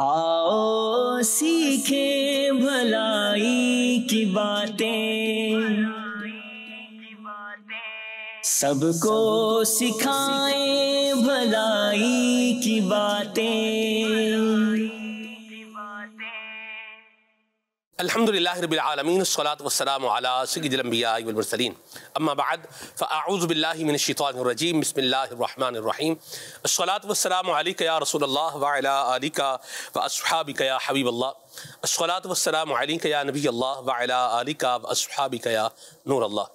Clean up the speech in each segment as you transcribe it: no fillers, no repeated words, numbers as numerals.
آؤ سیکھیں بھلائی کی باتیں، سب کو سکھائیں بھلائی کی باتیں۔ الحمدللہ رب العالمین، الصلاۃ والسلام علی سید الانبیاء والمرسلین، اما بعد فاعوذ باللہ من الشیطان الرجیم، بسم اللہ الرحمن الرحیم۔ الصلاۃ والسلام علیک یا رسول اللہ وعلی آلک واصحابک یا حبیب اللہ، الصلاۃ والسلام علیک یا نبی اللہ وعلی آلک واصحابک یا نور اللہ۔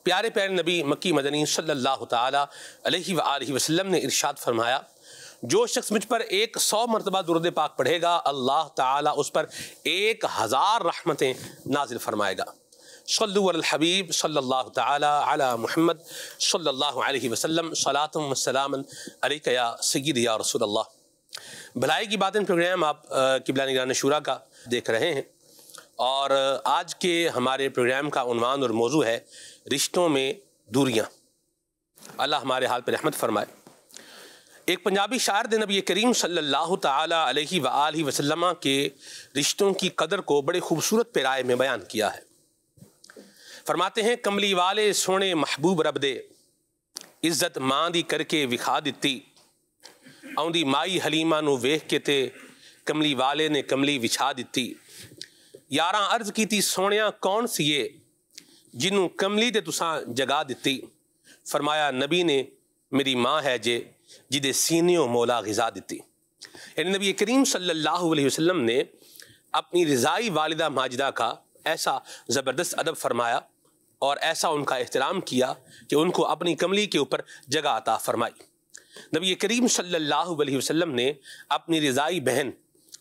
پیارے پیارے نبی مکی مدنی صلی اللہ تعالی علیہ وآلہ وسلم نے ارشاد فرمایا، جو شخص مجھ پر 100 مرتبہ درود پاک پڑھے گا، اللہ تعالیٰ اس پر 1000 رحمتیں نازل فرمائے گا۔ صلو علی الحبیب صلی اللہ تعالی علی محمد صلی اللہ علیہ وسلم، صلاۃ و سلام علیک یا سید یا رسول اللہ۔ بھلائی کی باتیں پروگرام آپ قبلہ نگران شورا کا دیکھ رہے ہیں، اور آج کے ہمارے پروگرام کا عنوان اور موضوع ہے رشتوں میں دوریاں۔ اللہ ہمارے حال پہ رحمت فرمائے۔ ایک پنجابی شاعر نے نبی کریم صلی اللہ تعالی علیہ وآلہ وسلم کے رشتوں کی قدر کو بڑے خوبصورت پیرائے میں بیان کیا ہے۔ فرماتے ہیں، کملی والے سونے محبوب رب دے، عزت ماں دی کر کے وکھا دتی، آؤندی مائی حلیمہ نو ویکھ کے تے کملی والے نے کملی وچھا دتی، یاراں عرض کیتی سونیاں کون سیے جنوں کملی تے تساں جگا دتی، فرمایا نبی نے میری ماں ہے جے جدے سینیوں مولا غذا دیتی۔ یعنی نبی کریم صلی اللہ علیہ وسلم نے اپنی رضائی والدہ ماجدہ کا ایسا زبردست ادب فرمایا اور ایسا ان کا احترام کیا کہ ان کو اپنی کملی کے اوپر جگہ عطا فرمائی۔ نبی کریم صلی اللہ علیہ وسلم نے اپنی رضائی بہن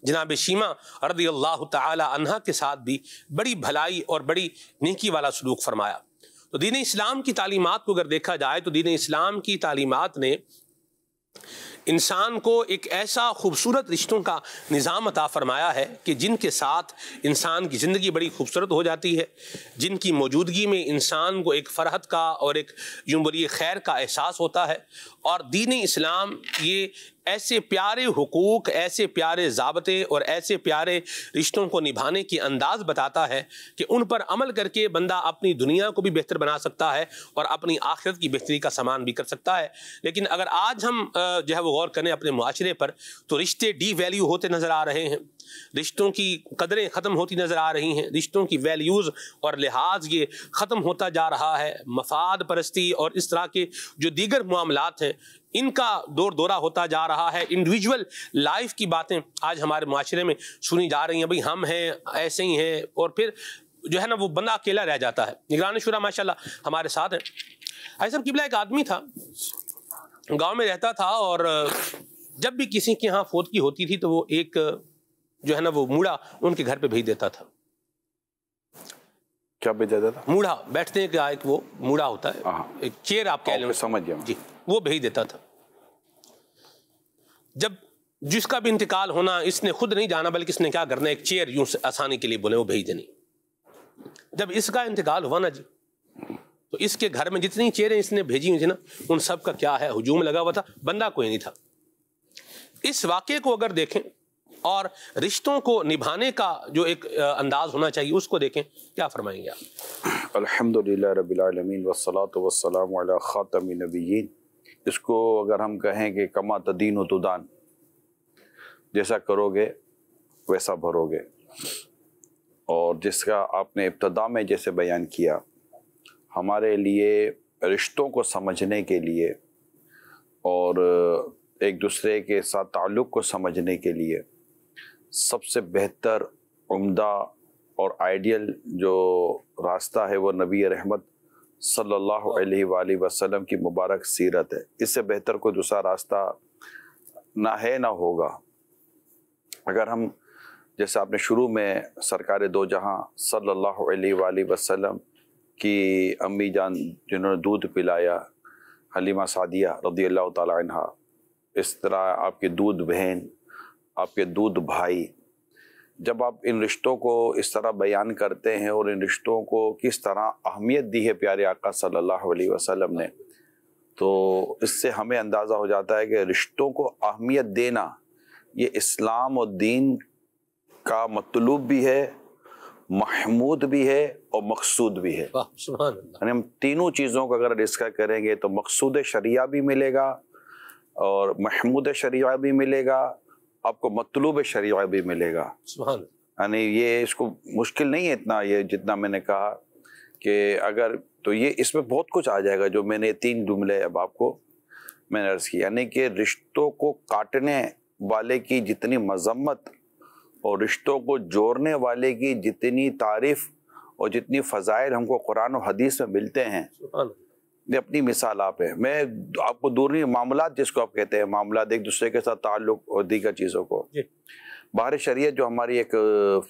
جناب شیمہ رضی اللہ تعالی عنہا کے ساتھ بھی بڑی بھلائی اور بڑی نیکی والا سلوک فرمایا۔ تو دین اسلام کی تعلیمات کو اگر دیکھا جائے تو دین اسلام کی تعلیمات نے انسان کو ایک ایسا خوبصورت رشتوں کا نظام عطا فرمایا ہے کہ جن کے ساتھ انسان کی زندگی بڑی خوبصورت ہو جاتی ہے، جن کی موجودگی میں انسان کو ایک فرحت کا اور ایک یوں بولیے خیر کا احساس ہوتا ہے۔ اور دین اسلام یہ ایسے پیارے حقوق، ایسے پیارے ضابطے اور ایسے پیارے رشتوں کو نبھانے کی انداز بتاتا ہے کہ ان پر عمل کر کے بندہ اپنی دنیا کو بھی بہتر بنا سکتا ہے اور اپنی آخرت کی بہتری کا سامان بھی کر سکتا ہے۔ لیکن اگر آج ہم جو ہے وہ غور کریں اپنے معاشرے پر، تو رشتے ڈی ویلیو ہوتے نظر آ رہے ہیں، رشتوں کی قدریں ختم ہوتی نظر آ رہی ہیں، رشتوں کی ویلیوز اور لحاظ یہ ختم ہوتا جا رہا ہے، مفاد پرستی اور اس طرح کے جو دیگر معاملات ہیں ان کا دور دورہ ہوتا جا رہا ہے۔ انڈیویجول لائف کی باتیں آج ہمارے معاشرے میں سنی جا رہی ہیں، بھئی ہم ہیں ایسے ہی ہیں، اور پھر جو ہے نا وہ بندہ اکیلا رہ جاتا ہے۔ نگران شورا ماشاءاللہ ہمارے ساتھ ہیں۔ ایسا قبلہ ایک آدمی تھا، گاؤں میں رہتا تھا، اور جب بھی کسی کے ہاں فوتگی ہوتی تھی تو وہ ایک جو ہے نا وہ موڑا ان کے گھر پہ بھیج دیتا تھا۔ کیا بھیج دیتا تھا؟ موڑا، بیٹھنے کا ایک وہ موڑا ہوتا ہے، ایک چیئر آپ کہہ لیں، سمجھ گیا جی، وہ بھیج دیتا تھا۔ جب جس کا بھی انتقال ہونا، اس نے خود نہیں جانا بلکہ اس نے کیا کرنا، ایک چیئر یوں آسانی کے لیے بولے وہ بھیج دینی۔ جب اس کا انتقال ہوا نا جی، تو اس کے گھر میں جتنی چیئریں اس نے بھیجی ہوئی تھی نا، ان سب کا کیا ہے ہجوم لگا ہوا تھا، بندہ کوئی نہیں تھا۔ اس واقعے کو اگر دیکھیں اور رشتوں کو نبھانے کا جو ایک انداز ہونا چاہیے اس کو دیکھیں، کیا فرمائیں گے آپ؟ الحمدللہ رب العالمین والصلاة والسلام علی خاتم النبیین۔ اس کو اگر ہم کہیں کہ کما تدین و تدان، جیسا کرو گے ویسا بھرو گے، اور جس کا آپ نے ابتدا میں جیسے بیان کیا، ہمارے لیے رشتوں کو سمجھنے کے لیے اور ایک دوسرے کے ساتھ تعلق کو سمجھنے کے لیے سب سے بہتر، عمدہ اور آئیڈیل جو راستہ ہے وہ نبی رحمت صلی اللہ علیہ وآلہ وسلم کی مبارک سیرت ہے۔ اس سے بہتر کوئی دوسرا راستہ نہ ہے نہ ہوگا۔ اگر ہم جیسے آپ نے شروع میں سرکار دو جہاں صلی اللہ علیہ وآلہ وسلم کی امی جان جنہوں نے دودھ پلایا، حلیمہ سعدیہ رضی اللہ تعالی عنہ، اس طرح آپ کی دودھ بہن، آپ کے دودھ بھائی، جب آپ ان رشتوں کو اس طرح بیان کرتے ہیں اور ان رشتوں کو کس طرح اہمیت دی ہے پیارے آقا صلی اللہ علیہ وسلم نے، تو اس سے ہمیں اندازہ ہو جاتا ہے کہ رشتوں کو اہمیت دینا یہ اسلام اور دین کا مطلوب بھی ہے، محمود بھی ہے اور مقصود بھی ہے. سبحان اللہ. یعنی ہم تینوں چیزوں کو اگر ڈسکس کریں گے تو مقصود شریعہ بھی ملے گا اور محمود شریعہ بھی ملے گا، آپ کو مطلوب شریعہ بھی ملے گا. سبحان اللہ. یعنی یہ اس کو مشکل نہیں ہے اتنا، یہ جتنا میں نے کہا کہ اگر تو یہ اس میں بہت کچھ آ جائے گا جو میں نے 3 جملے اب آپ کو میں نے عرض کی. یعنی کہ رشتوں کو کاٹنے والے کی جتنی مذمت اور رشتوں کو جوڑنے والے کی جتنی تعریف اور جتنی فضائل ہم کو قرآن و حدیث میں ملتے ہیں، یہ اپنی مثال آپ ہے. میں آپ کو دور نہیں، معاملات جس کو آپ کہتے ہیں، معاملات ایک دوسرے کے ساتھ تعلق اور دیگر چیزوں کو. بحر شریعت جو ہماری ایک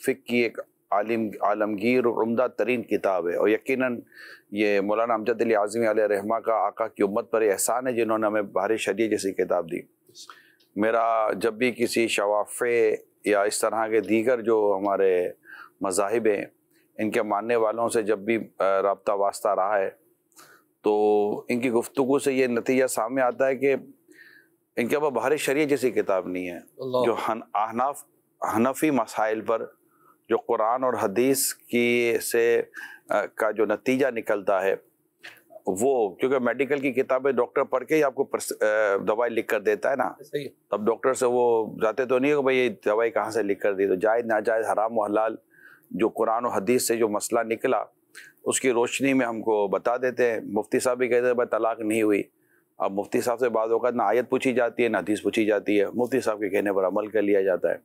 فقہ کی ایک عالمگیر اور عمدہ ترین کتاب ہے، اور یقیناً یہ مولانا امجد علی اعظمی علیہ رحمہ کا آقا کی امت پر احسان ہے جنہوں نے ہمیں بحر شریعت جیسی کتاب دی. میرا جب بھی کسی شوافع یا اس طرح کے دیگر جو ہمارے مذاہب ہیں ان کے ماننے والوں سے جب بھی رابطہ واسطہ رہا ہے تو ان کی گفتگو سے یہ نتیجہ سامنے آتا ہے کہ ان کے پاس بحر شریعت جیسی کتاب نہیں ہے. جو حنفی مسائل پر جو قرآن اور حدیث کی سے کا جو نتیجہ نکلتا ہے وہ، کیونکہ میڈیکل کی کتابیں ڈاکٹر پڑھ کے ہی آپ کو دوائی لکھ کر دیتا ہے نا، تب ڈاکٹر سے وہ جاتے تو نہیں ہے کہ بھائی یہ دوائی کہاں سے لکھ کر دی. تو جائز ناجائز حرام و حلال جو قرآن و حدیث سے جو مسئلہ نکلا اس کی روشنی میں ہم کو بتا دیتے ہیں. مفتی صاحب بھی کہتے ہیں بھائی طلاق نہیں ہوئی. اب مفتی صاحب سے بعض اوقات نہ آیت پوچھی جاتی ہے نہ حدیث پوچھی جاتی ہے، مفتی صاحب کے کہنے پر عمل کر لیا جاتا ہے.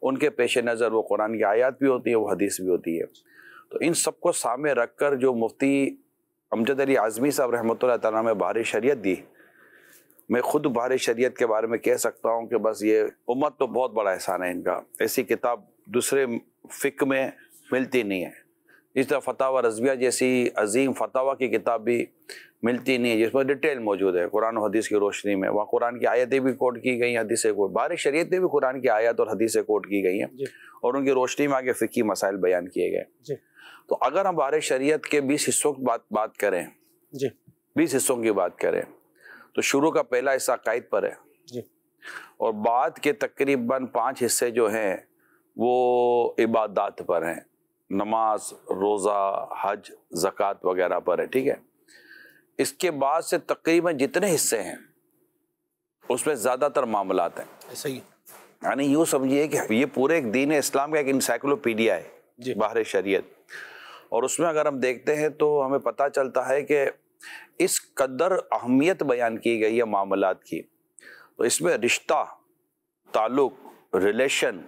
ان کے پیش نظر وہ قرآن کی آیات بھی ہوتی ہے، وہ حدیث بھی ہوتی ہے. تو ان سب کو سامنے رکھ کر جو مفتی امجد علی اعظمی صاحب رحمۃ اللہ تعالیٰ میں بحر شریعت دی، میں خود بحر شریعت کے بارے میں کہہ سکتا ہوں کہ بس یہ امت تو بہت بڑا احسان ہے ان کا. ایسی کتاب دوسرے فقہ میں ملتی نہیں ہے. اس طرح فتاوی رضویہ جیسی عظیم فتاوی کی کتاب بھی ملتی نہیں ہے جس میں ڈیٹیل موجود ہے قرآن و حدیث کی روشنی میں. وہاں قرآن کی آیتیں بھی کوٹ کی گئی ہیں، حدیثیں کوٹ، بحر شریعت میں بھی قرآن کی آیات اور حدیثیں کوٹ کی گئی ہیں اور ان کی روشنی میں آگے فقہی مسائل بیان کیے گئے. تو اگر ہم بحر شریعت کے 20 حصوں کی بات کریں، 20 حصوں کی بات کریں تو شروع کا پہلا حصہ عقائد پر ہے اور بعد کے تقریباً 5 حصے جو ہیں وہ عبادات پر ہیں، نماز، روزہ، حج، زکوٰۃ وغیرہ پر ہے. ٹھیک ہے. اس کے بعد سے تقریباً جتنے حصے ہیں اس میں زیادہ تر معاملات ہیں. صحیح. یعنی یوں سمجھیے کہ یہ پورے ایک دین اسلام کا ایک انسائکلوپیڈیا ہے بحر شریعت. اور اس میں اگر ہم دیکھتے ہیں تو ہمیں پتہ چلتا ہے کہ اس قدر اہمیت بیان کی گئی ہے معاملات کی. تو اس میں رشتہ، تعلق، ریلیشن،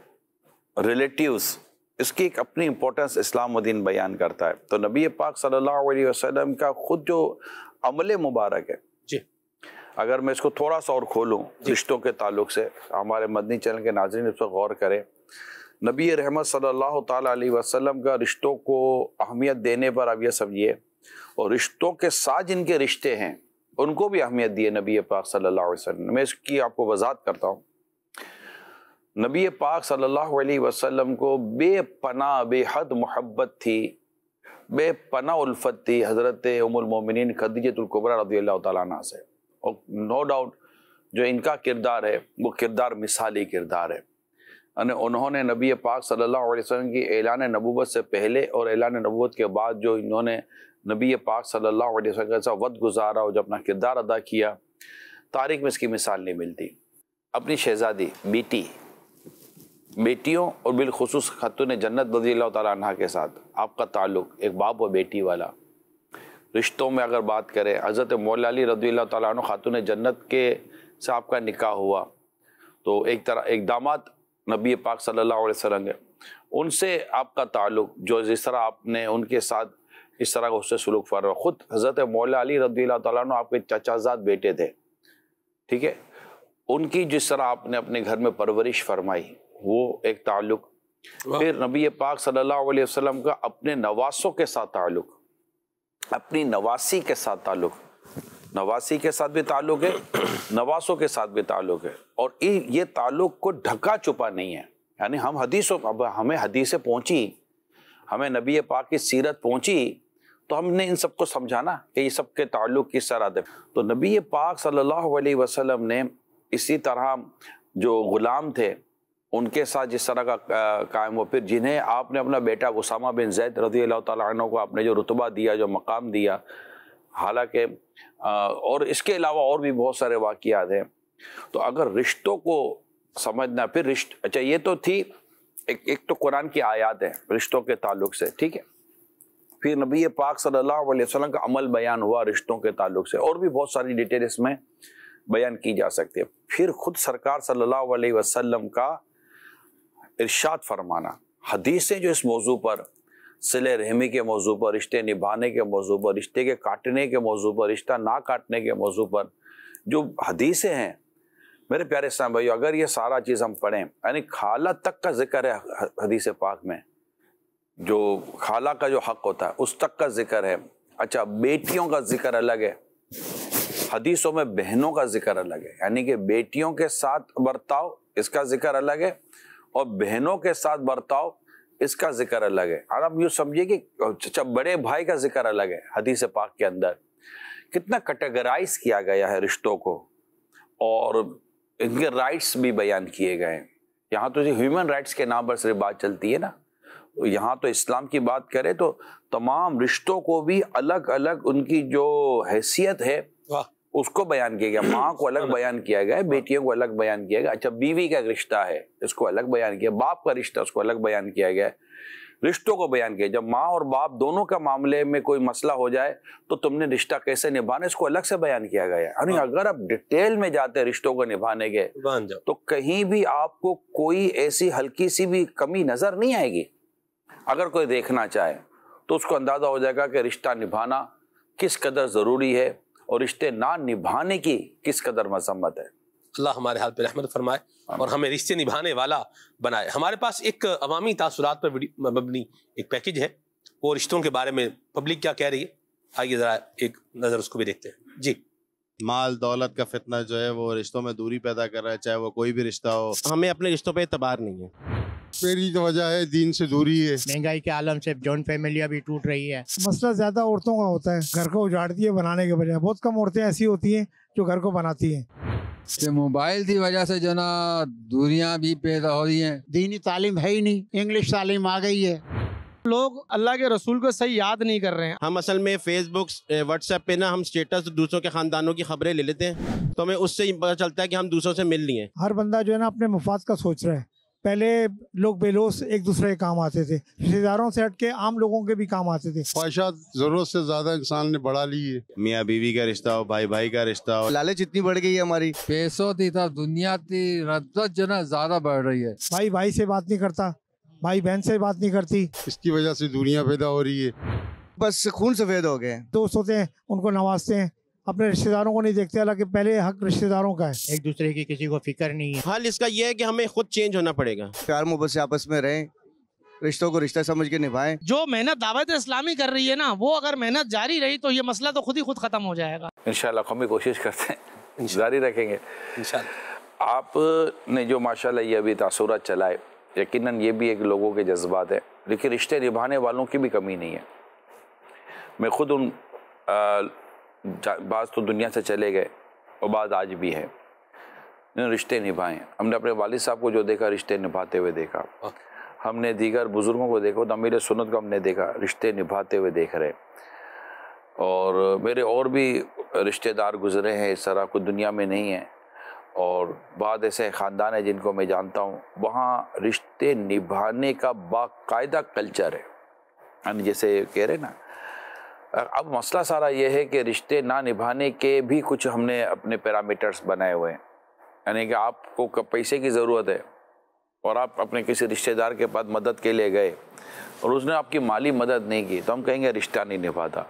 ریلیٹیوز، اس کی ایک اپنی امپورٹنس اسلام و دین بیان کرتا ہے. تو نبی پاک صلی اللہ علیہ وسلم کا خود جو عمل مبارک ہے، اگر میں اس کو تھوڑا سا اور کھولوں رشتوں کے تعلق سے، ہمارے مدنی چینل کے ناظرین اس پر غور کریں. نبی رحمت صلی اللہ تعالیٰ علیہ وسلم کا رشتوں کو اہمیت دینے پر آپ یہ سمجھیے، اور رشتوں کے ساتھ جن کے رشتے ہیں ان کو بھی اہمیت دی ہے نبی پاک صلی اللہ علیہ وسلم. میں اس کی آپ کو وضاحت کرتا ہوں. نبی پاک صلی اللہ علیہ وسلم کو بے پناہ بے حد محبت تھی، بے پناہ الفت تھی حضرت ام المومنین خدیجہ الکبریٰ رضی اللہ تعالیٰ عنہ سے. اور نو ڈاؤٹ جو ان کا کردار ہے وہ کردار مثالی کردار ہے. انہوں نے نبی پاک صلی اللہ علیہ وسلم کی اعلان نبوت سے پہلے اور اعلان نبوت کے بعد جو انہوں نے نبی پاک صلی اللہ علیہ وسلم کا وقت گزارا اور جو اپنا کردار ادا کیا، تاریخ میں اس کی مثال نہیں ملتی. اپنی شہزادی، بیٹیوں اور بالخصوص خاتون جنت رضی اللہ تعالیٰ عنہ کے ساتھ آپ کا تعلق ایک باپ و بیٹی والا. رشتوں میں اگر بات کریں، حضرت مولا علی رضی اللہ تعالیٰ عنہ خاتون جنت کے سے آپ کا نکاح ہوا تو ایک داماد نبی پاک صلی اللہ علیہ وسلم ہے، ان سے آپ کا تعلق جو جس طرح آپ نے ان کے ساتھ اس طرح کا اس سے سلوک فرما. خود حضرت مولا علی رضی اللہ تعالیٰ عنہ آپ کے چچا زاد بیٹے تھے. ٹھیک ہے. ان کی جس طرح آپ نے اپنے گھر میں پرورش فرمائی وہ ایک تعلق. پھر نبی پاک صلی اللہ علیہ وسلم کا اپنے نواسوں کے ساتھ تعلق، اپنی نواسی کے ساتھ تعلق، نواسی کے ساتھ بھی تعلق ہے، نواسوں کے ساتھ بھی تعلق ہے. اور یہ تعلق کو ڈھکا چھپا نہیں ہے. یعنی ہمیں حدیثیں پہنچی، ہمیں نبی پاک کی سیرت پہنچی تو ہم نے ان سب کو سمجھانا کہ یہ سب کے تعلق کس طرح تھے. تو نبی پاک صلی اللہ علیہ وسلم نے اسی طرح جو غلام تھے ان کے ساتھ جس طرح کا قائم ہو، پھر جنہیں آپ نے اپنا بیٹا اسامہ بن زید رضی اللہ تعالیٰ عنہ کو آپ نے جو رتبہ دیا، جو مقام دیا، حالانکہ اور اس کے علاوہ اور بھی بہت سارے واقعات ہیں. تو اگر رشتوں کو سمجھنا، پھر اچھا یہ تو تھی ایک تو قرآن کی آیات ہیں رشتوں کے تعلق سے، ٹھیک ہے. پھر نبی پاک صلی اللہ علیہ وسلم کا عمل بیان ہوا رشتوں کے تعلق سے، اور بھی بہت ساری ڈیٹیل اس میں بیان کی جا سکتی ہے. پھر خود سرکار صلی اللہ علیہ وسلم کا ارشاد فرمانا، حدیثیں جو اس موضوع پر، صلہ رحمی کے موضوع پر، رشتے نبھانے کے موضوع پر، رشتے کے کاٹنے کے موضوع پر، رشتہ نہ کاٹنے کے موضوع پر جو حدیثیں ہیں، میرے پیارے اسلام بھائیو، اگر یہ سارا چیز ہم پڑھیں، یعنی خالہ تک کا ذکر ہے حدیث پاک میں، جو خالہ کا جو حق ہوتا ہے اس تک کا ذکر ہے. اچھا بیٹیوں کا ذکر الگ ہے، حدیثوں میں بہنوں کا ذکر الگ ہے، یعنی کہ بیٹیوں کے ساتھ برتاؤ اس کا ذکر الگ ہے، اور بہنوں کے ساتھ برتاؤ اس کا ذکر الگ ہے. اور آپ یوں سمجھیے کہ بڑے بھائی کا ذکر الگ ہے. حدیث پاک کے اندر کتنا کیٹیگرائز کیا گیا ہے رشتوں کو، اور ان کے رائٹس بھی بیان کیے گئے ہیں. یہاں تو ہیومن رائٹس کے نام پر صرف بات چلتی ہے نا، یہاں تو اسلام کی بات کرے تو تمام رشتوں کو بھی الگ الگ ان کی جو حیثیت ہے اس کو بیان کیا گیا. ماں کو الگ بیان کیا گیا ہے، بیٹیوں کو الگ بیان کیا گیا. اچھا بیوی کا رشتہ ہے اس کو الگ بیان کیا، باپ کا رشتہ اس کو الگ بیان کیا گیا ہے، رشتوں کو بیان کیا. جب ماں اور باپ دونوں کا معاملے میں کوئی مسئلہ ہو جائے تو تم نے رشتہ کیسے نبھانا اس کو الگ سے بیان کیا گیا ہے. یعنی اگر آپ ڈیٹیل میں جاتے ہیں رشتوں کو نبھانے کے تو کہیں بھی آپ کو کوئی ایسی ہلکی سی بھی کمی نظر نہیں آئے گی. اگر کوئی دیکھنا چاہے تو اس کو اندازہ ہو جائے گا کہ رشتہ نبھانا کس قدر ضروری ہے اور رشتے نہ نبھانے کی کس قدر مذمت ہے. اللہ ہمارے حال پہ رحمت فرمائے اور ہمیں رشتے نبھانے والا بنائے. ہمارے پاس ایک عوامی تاثرات پر مبنی ایک پیکج ہے، وہ رشتوں کے بارے میں پبلک کیا کہہ رہی ہے، آئیے ذرا ایک نظر اس کو بھی دیکھتے ہیں. جی. مال دولت کا فتنہ جو ہے وہ رشتوں میں دوری پیدا کر رہا ہے، چاہے وہ کوئی بھی رشتہ ہو. ہمیں اپنے رشتوں پہ اعتبار نہیں ہے. پہلی تو وجہ ہے دین سے دوری ہے. مہنگائی کے عالم سے جوائنٹ فیملیاں بھی ٹوٹ رہی ہے. مسئلہ زیادہ عورتوں کا ہوتا ہے، گھر کو اجاڑتی ہے بنانے کے بجائے. بہت کم عورتیں ایسی ہوتی ہیں جو گھر کو بناتی ہیں. کہ موبائل کی وجہ سے جو نا دوریاں بھی پیدا ہو رہی ہیں. دینی تعلیم ہے ہی نہیں، انگلش تعلیم آ گئی ہے. لوگ اللہ کے رسول کو صحیح یاد نہیں کر رہے ہیں. ہم اصل میں فیس بک واٹس ایپ پہ نا ہم سٹیٹس دوسروں کے خاندانوں کی خبریں لے لیتے ہیں، تو ہمیں اس سے پتہ چلتا ہے کہ ہم دوسروں سے مل لیے ہیں. ہر بندہ جو ہے نا اپنے مفاد کا سوچ رہا ہے. پہلے لوگ بے لوث ایک دوسرے کے کام آتے تھے، رشتے داروں سے ہٹ کے عام لوگوں کے بھی کام آتے تھے. خواہشات ضرورت سے زیادہ انسان نے بڑھا لی ہے. میاں بیوی کا رشتہ ہو، بھائی بھائی کا رشتہ ہو. لالچ اتنی بڑھ گئی ہے ہماری، پیسوں کی طرف دنیا کی رغبت جو نا زیادہ بڑھ رہی ہے. بھائی بھائی سے بات نہیں کرتا، بھائی بہن سے بات نہیں کرتی. اس کی وجہ سے دوریاں پیدا ہو رہی ہے. بس خون سفید ہو گئے. دوست ہوتے ہیں ان کو نوازتے ہیں، اپنے رشتے داروں کو نہیں دیکھتے، حالانکہ پہلے حق رشتے داروں کا ہے. ایک دوسرے کی کسی کو فکر نہیں ہے. حل اس کا یہ ہے کہ ہمیں خود چینج ہونا پڑے گا. پیار محبت سے آپس میں رہیں، رشتوں کو رشتہ سمجھ کے نبھائیں. جو محنت دعوت اسلامی کر رہی ہے نا، وہ اگر محنت جاری رہی تو یہ مسئلہ تو خود ہی خود ختم ہو جائے گا. انشاءاللہ ہم بھی کوشش کرتے ہیں، جاری رکھیں گے انشاءاللہ. آپ نے جو ماشاءاللہ یہ ابھی تاثرات چلائے، یقیناً یہ بھی ایک لوگوں کے جذبات ہیں، لیکن رشتے نبھانے والوں کی بھی کمی نہیں ہے. میں خود ان بعض تو دنیا سے چلے گئے اور بعض آج بھی ہیں، رشتے نبھائے. ہم نے اپنے والد صاحب کو جو دیکھا رشتے نبھاتے ہوئے دیکھا، ہم نے دیگر بزرگوں کو دیکھا، تو امیر سنت کو ہم نے دیکھا رشتے نبھاتے ہوئے دیکھ رہے. اور میرے اور بھی رشتے دار گزرے ہیں اس طرح، کوئی دنیا میں نہیں ہیں، اور بعض ایسے خاندان ہیں جن کو میں جانتا ہوں، وہاں رشتے نبھانے کا باقاعدہ کلچر ہے. یعنی جیسے کہہ رہے نا، اب مسئلہ سارا یہ ہے کہ رشتے نہ نبھانے کے بھی کچھ ہم نے اپنے پیرامیٹرز بنائے ہوئے ہیں. یعنی کہ آپ کو پیسے کی ضرورت ہے اور آپ اپنے کسی رشتے دار کے پاس مدد کے لیے گئے اور اس نے آپ کی مالی مدد نہیں کی، تو ہم کہیں گے رشتہ نہیں نبھاتا.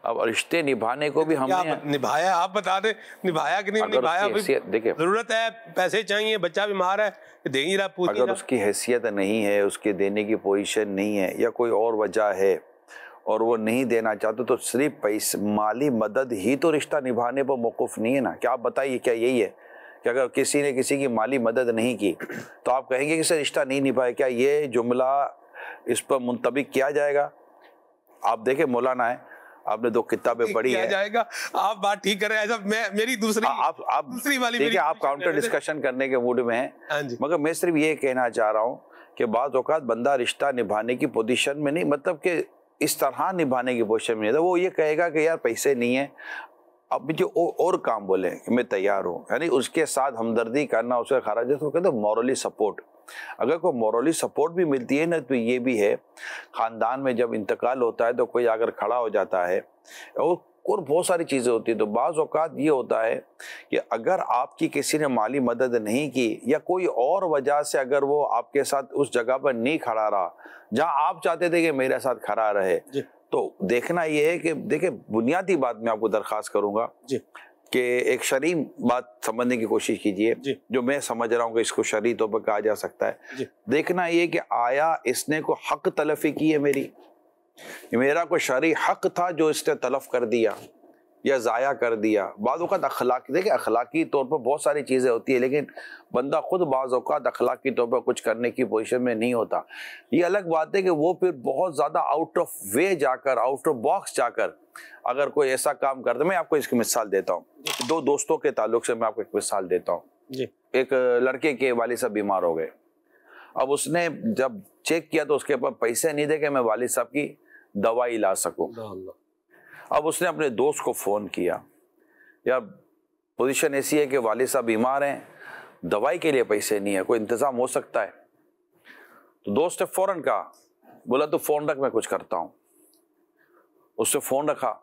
اب رشتے نبھانے کو بھی ہم نے نبھایا. آپ بتا دیں نبھایا کہ نہیں نبھایا. دیکھیں ضرورت ہے، پیسے چاہیے، بچہ بیمار ہے، دے ہی رہا پوچھ. اگر اس کی حیثیت نہیں ہے، اس کے دینے کی پوزیشن نہیں ہے، یا کوئی اور وجہ ہے اور وہ نہیں دینا چاہتے، تو صرف مالی مدد ہی تو رشتہ نبھانے پر موقف نہیں ہے نا. کیا آپ بتائیے، کیا یہی ہے کہ اگر کسی نے کسی کی مالی مدد نہیں کی تو آپ کہیں گے کہ اسے رشتہ نہیں نبھائے؟ کیا یہ جملہ اس پر منطبق کیا جائے گا؟ آپ دیکھیں مولانا ہے، آپ نے 2 کتابیں پڑھی ہیں. جائے گا آپ بات ٹھیک کر رہے ہیں. ایسا میری دوسری والی دیکھیں آپ کاؤنٹر ڈسکشن کرنے کے موڈ میں ہیں, مگر میں صرف یہ کہنا چاہ رہا ہوں کہ بعض اوقات بندہ رشتہ نبھانے کی پوزیشن میں نہیں, مطلب کہ اس طرح نبھانے کی پوزیشن میں نہیں, وہ یہ کہے گا کہ یار پیسے نہیں ہیں, اب مجھے اور کام بولیں کہ میں تیار ہوں, یعنی اس کے ساتھ ہمدردی کرنا, اسے خراجت کو کہتے ہیں مورلی سپورٹ. اگر کوئی مورلی سپورٹ بھی ملتی ہے نا تو یہ بھی ہے, خاندان میں جب انتقال ہوتا ہے تو کوئی اگر کھڑا ہو جاتا ہے اور بہت ساری چیزیں ہوتی ہیں, تو بعض اوقات یہ ہوتا ہے کہ اگر آپ کی کسی نے مالی مدد نہیں کی یا کوئی اور وجہ سے اگر وہ آپ کے ساتھ اس جگہ پر نہیں کھڑا رہا جہاں آپ چاہتے تھے کہ میرے ساتھ کھڑا رہے, تو دیکھنا یہ ہے کہ دیکھیں بنیادی بات میں آپ کو درخواست کروں گا کہ ایک شرعی بات سمجھنے کی کوشش کیجئے, جو میں سمجھ رہا ہوں کہ اس کو شرعی طور پر کہا جا سکتا ہے. دیکھنا یہ کہ آیا اس نے کوئی حق تلفی کی ہے, میرا کوئی شرعی حق تھا جو اس نے تلف کر دیا یا ضائع کر دیا. بعض اوقات اخلاقی, دیکھیں اخلاقی طور پر بہت ساری چیزیں ہوتی ہیں, لیکن بندہ خود بعض اوقات اخلاقی طور پر کچھ کرنے کی پوزیشن میں نہیں ہوتا. یہ الگ بات ہے کہ وہ پھر بہت زیادہ آؤٹ آف وے جا کر, آؤٹ آف باکس جا کر اگر کوئی ایسا کام کرتا. میں آپ کو اس کی مثال دیتا ہوں, 2 دوستوں کے تعلق سے میں آپ کو ایک مثال دیتا ہوں. ایک لڑکے کے والد صاحب بیمار ہو گئے. اب اس نے جب چیک کیا تو اس کے پاس پیسے نہیں تھے کہ میں والد صاحب کی دوائی لا سکوں. اب اس نے اپنے دوست کو فون کیا, یا پوزیشن ایسی ہے کہ والد صاحب بیمار ہیں, دوائی کے لیے پیسے نہیں ہے, کوئی انتظام ہو سکتا ہے؟ تو دوست نے فوراً کہا, بولا تو فون رکھ میں کچھ کرتا ہوں. اس نے فون رکھا,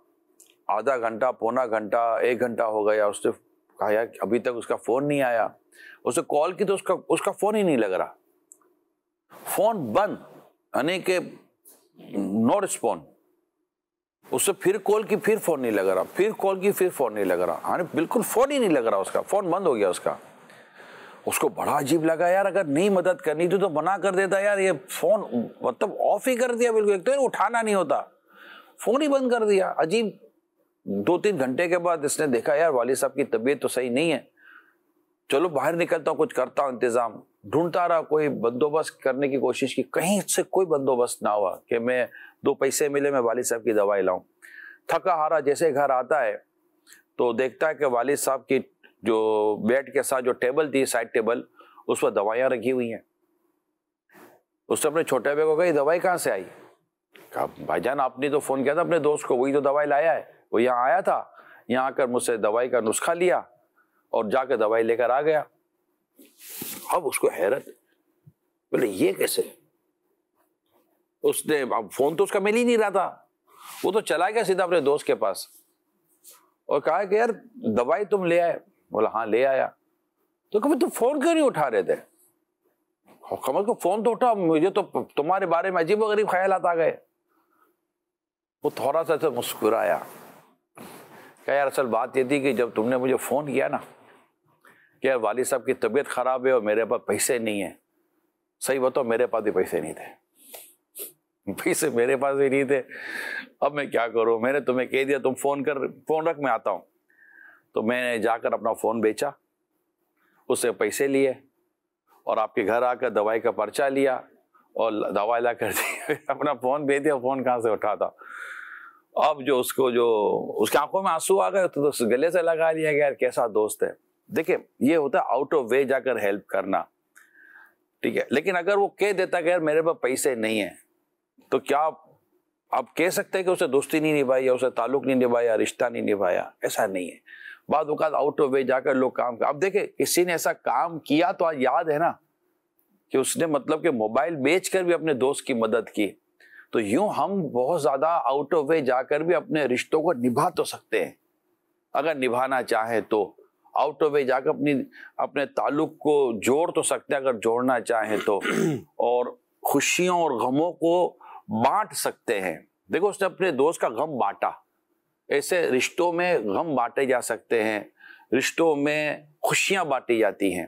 آدھا گھنٹہ, پونا گھنٹہ, 1 گھنٹہ ہو گیا. اس نے کہا یار ابھی تک اس کا فون نہیں آیا. اس نے کال کی تو اس کا فون ہی نہیں لگ رہا, فون بند, یعنی کہ نو رسپونس. اس سے پھر کال کی, پھر فون نہیں لگ رہا, پھر کال کی, پھر فون نہیں لگ رہا, یعنی بالکل فون ہی نہیں لگ رہا, اس کا فون بند ہو گیا اس کا. اس کو بڑا عجیب لگا, یار اگر نہیں مدد کرنی تھی تو منع کر دیتا, یار یہ فون مطلب آف ہی کر دیا بالکل, ایک تو اٹھانا نہیں ہوتا, فون ہی بند کر دیا. عجیب. 2-3 گھنٹے کے بعد اس نے دیکھا یار والد صاحب کی طبیعت تو صحیح نہیں ہے, چلو باہر نکلتا ہوں, کچھ کرتا ہوں انتظام. ڈھونڈتا رہا, کوئی بندوبست کرنے کی کوشش کی, کہیں سے کوئی بندوبست نہ ہوا کہ میں 2 پیسے ملے میں والد صاحب کی دوائی لاؤں. تھکا ہارا جیسے گھر آتا ہے تو دیکھتا ہے کہ والد صاحب کی جو بیڈ کے ساتھ جو ٹیبل تھی, سائڈ ٹیبل, اس پر دوائیاں رکھی ہوئی ہیں. اس نے اپنے چھوٹے بھائی کو کہا یہ دوائی کہاں سے آئی؟ کہا بھائی جان آپ نے تو فون کیا تھا اپنے دوست کو, وہی تو دوائی لایا ہے, وہ یہاں آیا تھا, یہاں آ کر مجھ سے دوائی کا نسخہ لیا اور جا کے دوائی لے کر آ گیا. اب اس کو حیرت, بولے یہ کیسے؟ اس نے, اب فون تو اس کا مل ہی نہیں رہا تھا, وہ تو چلا گیا سیدھا اپنے دوست کے پاس اور کہا کہ یار دوائی تم لے آئے؟ بولا ہاں لے آیا. تو کبھی تم فون کیوں نہیں اٹھا رہے تھے؟ کم از کم فون تو اٹھا, مجھے تو تمہارے بارے میں عجیب و غریب خیالات آ گئے. وہ تھوڑا سا مسکرایا, کہ یار اصل بات یہ تھی کہ جب تم نے مجھے فون کیا نا کہ یار والد صاحب کی طبیعت خراب ہے اور میرے پاس پیسے نہیں ہیں, صحیح بتاؤ میرے پاس بھی پیسے نہیں تھے, پیسے میرے پاس بھی نہیں تھے. اب میں کیا کروں, میں نے تمہیں کہہ دیا تم فون رکھ میں آتا ہوں. تو میں نے جا کر اپنا فون بیچا, اس سے پیسے لیے اور آپ کے گھر آ کر دوائی کا پرچہ لیا اور دوائی لا کر دی, اپنا فون بیچ دیا. فون کہاں سے اٹھاتا؟ اب جو اس کی آنکھوں میں آنسو آ گئے تو گلے سے لگا لیا کہ یار کیسا دوست ہے. دیکھیں یہ ہوتا ہے آؤٹ آف وے جا کر ہیلپ کرنا, ٹھیک ہے. لیکن اگر وہ کہہ دیتا کہ یار میرے پاس پیسے نہیں ہیں, تو کیا آپ کہہ سکتے ہیں کہ اسے دوستی نہیں نبھائی یا اسے تعلق نہیں نبھایا, رشتہ نہیں نبھایا؟ ایسا نہیں ہے. بعض اوقات آؤٹ آف وے جا کر لوگ کام اب دیکھیں کسی نے ایسا کام کیا تو آج یاد ہے نا کہ اس نے مطلب کہ موبائل بیچ کر بھی اپنے دوست کی مدد کی. تو یوں ہم بہت زیادہ آؤٹ آف وے جا کر بھی اپنے رشتوں کو نبھا تو سکتے ہیں اگر نبھانا چاہیں تو. آؤٹ آف وے جا کر اپنے تعلق کو جوڑ تو سکتے ہیں اگر جوڑنا چاہیں تو, اور خوشیوں اور غموں کو بانٹ سکتے ہیں. دیکھو اس نے اپنے دوست کا غم بانٹا, ایسے رشتوں میں غم بانٹے جا سکتے ہیں, رشتوں میں خوشیاں بانٹی جاتی ہیں,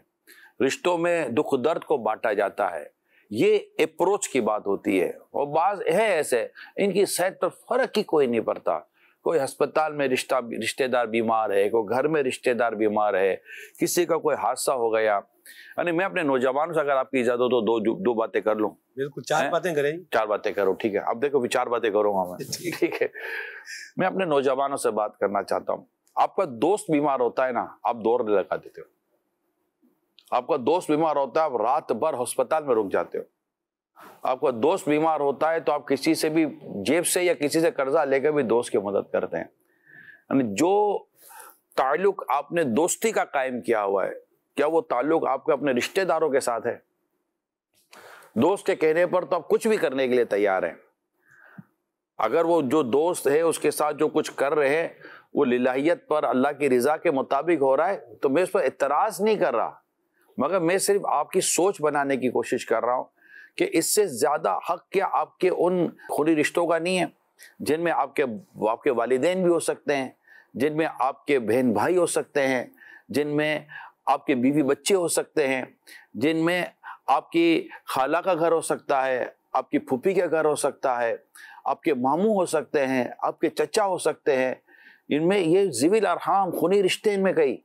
رشتوں میں دکھ درد کو بانٹا جاتا ہے. یہ اپروچ کی بات ہوتی ہے. اور بعض ہے ایسے ان کی صحت پر فرق ہی کوئی نہیں پڑتا, کوئی ہسپتال میں رشتہ دار بیمار ہے, کوئی گھر میں رشتہ دار بیمار ہے, کسی کا کوئی حادثہ ہو گیا, یعنی میں اپنے نوجوانوں سے اگر آپ کی اجازت ہو تو دو باتیں کر لوں. بالکل 4 باتیں کریں. 4 باتیں کرو, ٹھیک ہے. اب دیکھو 4 باتیں کروں گا میں, ٹھیک ہے. میں اپنے نوجوانوں سے بات کرنا چاہتا ہوں. آپ کا دوست بیمار ہوتا ہے نا, آپ دوڑنے لگا دیتے ہو. آپ کا دوست بیمار ہوتا ہے, آپ رات بھر ہسپتال میں رک جاتے ہو. آپ کا دوست بیمار ہوتا ہے تو آپ کسی سے بھی جیب سے یا کسی سے قرضہ لے کر بھی دوست کی مدد کرتے ہیں. یعنی جو تعلق آپ نے دوستی کا قائم کیا ہوا ہے, کیا وہ تعلق آپ کے اپنے رشتہ داروں کے ساتھ ہے؟ دوست کے کہنے پر تو آپ کچھ بھی کرنے کے لیے تیار ہیں. اگر وہ جو دوست ہے اس کے ساتھ جو کچھ کر رہے ہیں وہ للہیت پر اللہ کی رضا کے مطابق ہو رہا ہے تو میں اس پر اعتراض نہیں کر رہا, مگر میں صرف آپ کی سوچ بنانے کی کوشش کر رہا ہوں کہ اس سے زیادہ حق کیا آپ کے ان خونی رشتوں کا نہیں ہے جن میں آپ کے والدین بھی ہو سکتے ہیں, جن میں آپ کے بہن بھائی ہو سکتے ہیں, جن میں آپ کے بیوی بچے ہو سکتے ہیں, جن میں آپ کی خالہ کا گھر ہو سکتا ہے, آپ کی پھوپھی کا گھر ہو سکتا ہے, آپ کے ماموں ہو سکتے ہیں, آپ کے چچا ہو سکتے ہیں. ان میں یہ ذوی الارحام خونی رشتے ان میں کئی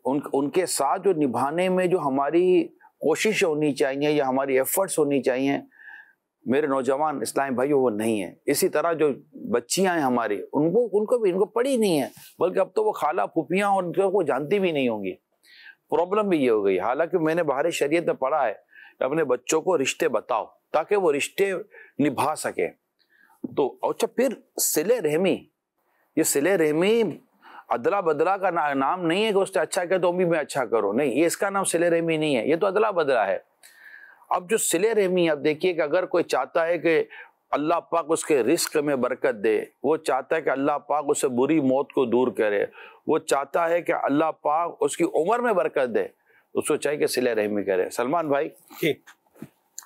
ان کے ساتھ جو نبھانے میں جو ہماری کوشش ہونی چاہیے یا ہماری ایفرٹس ہونی چاہیے, میرے نوجوان اسلامی بھائی وہ نہیں ہے. اسی طرح جو بچیاں ہیں ہماری ان کو پڑھی نہیں ہے, بلکہ اب تو وہ خالہ پھوپھیاں اور ان کو جانتی بھی نہیں ہوں گی. پرابلم بھی یہ ہو گئی. حالانکہ میں نے بہار شریعت میں پڑھا ہے کہ اپنے بچوں کو رشتے بتاؤ تاکہ وہ رشتے نبھا سکیں. تو اچھا پھر صلہ رحمی, یہ صلہ رحمی ادلا بدلا کا نام نہیں ہے کہ اس نے اچھا کیا تو بھی میں اچھا کروں, نہیں, یہ اس کا نام صلہ رحمی نہیں ہے, یہ تو ادلا بدلا ہے. اب جو صلہ رحمی, اب دیکھیے کہ اگر کوئی چاہتا ہے کہ اللہ پاک اس کے رزق میں برکت دے, وہ چاہتا ہے کہ اللہ پاک اسے بری موت کو دور کرے, وہ چاہتا ہے کہ اللہ پاک اس کی عمر میں برکت دے, اس کو چاہیے کہ صلہ رحمی کرے. سلمان بھائی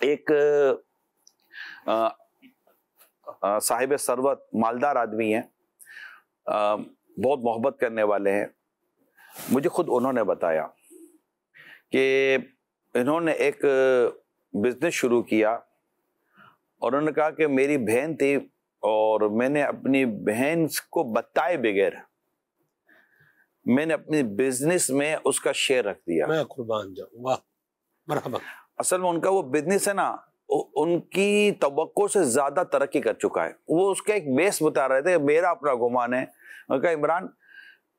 ایک صاحب ثروت مالدار آدمی ہیں, بہت محبت کرنے والے ہیں. مجھے خود انہوں نے بتایا کہ انہوں نے ایک بزنس شروع کیا اور انہوں نے کہا کہ میری بہن تھی اور میں نے اپنی بہن کو بتائے بغیر میں نے اپنی بزنس میں اس کا شیئر رکھ دیا. میں قربان جاؤں, واہ مرحبا. اصل میں ان کا وہ بزنس ہے نا, ان کی توقع سے زیادہ ترقی کر چکا ہے. وہ اس کا ایک بیس بتا رہے تھے, میرا اپنا گمان ہے. انہوں نے کہا عمران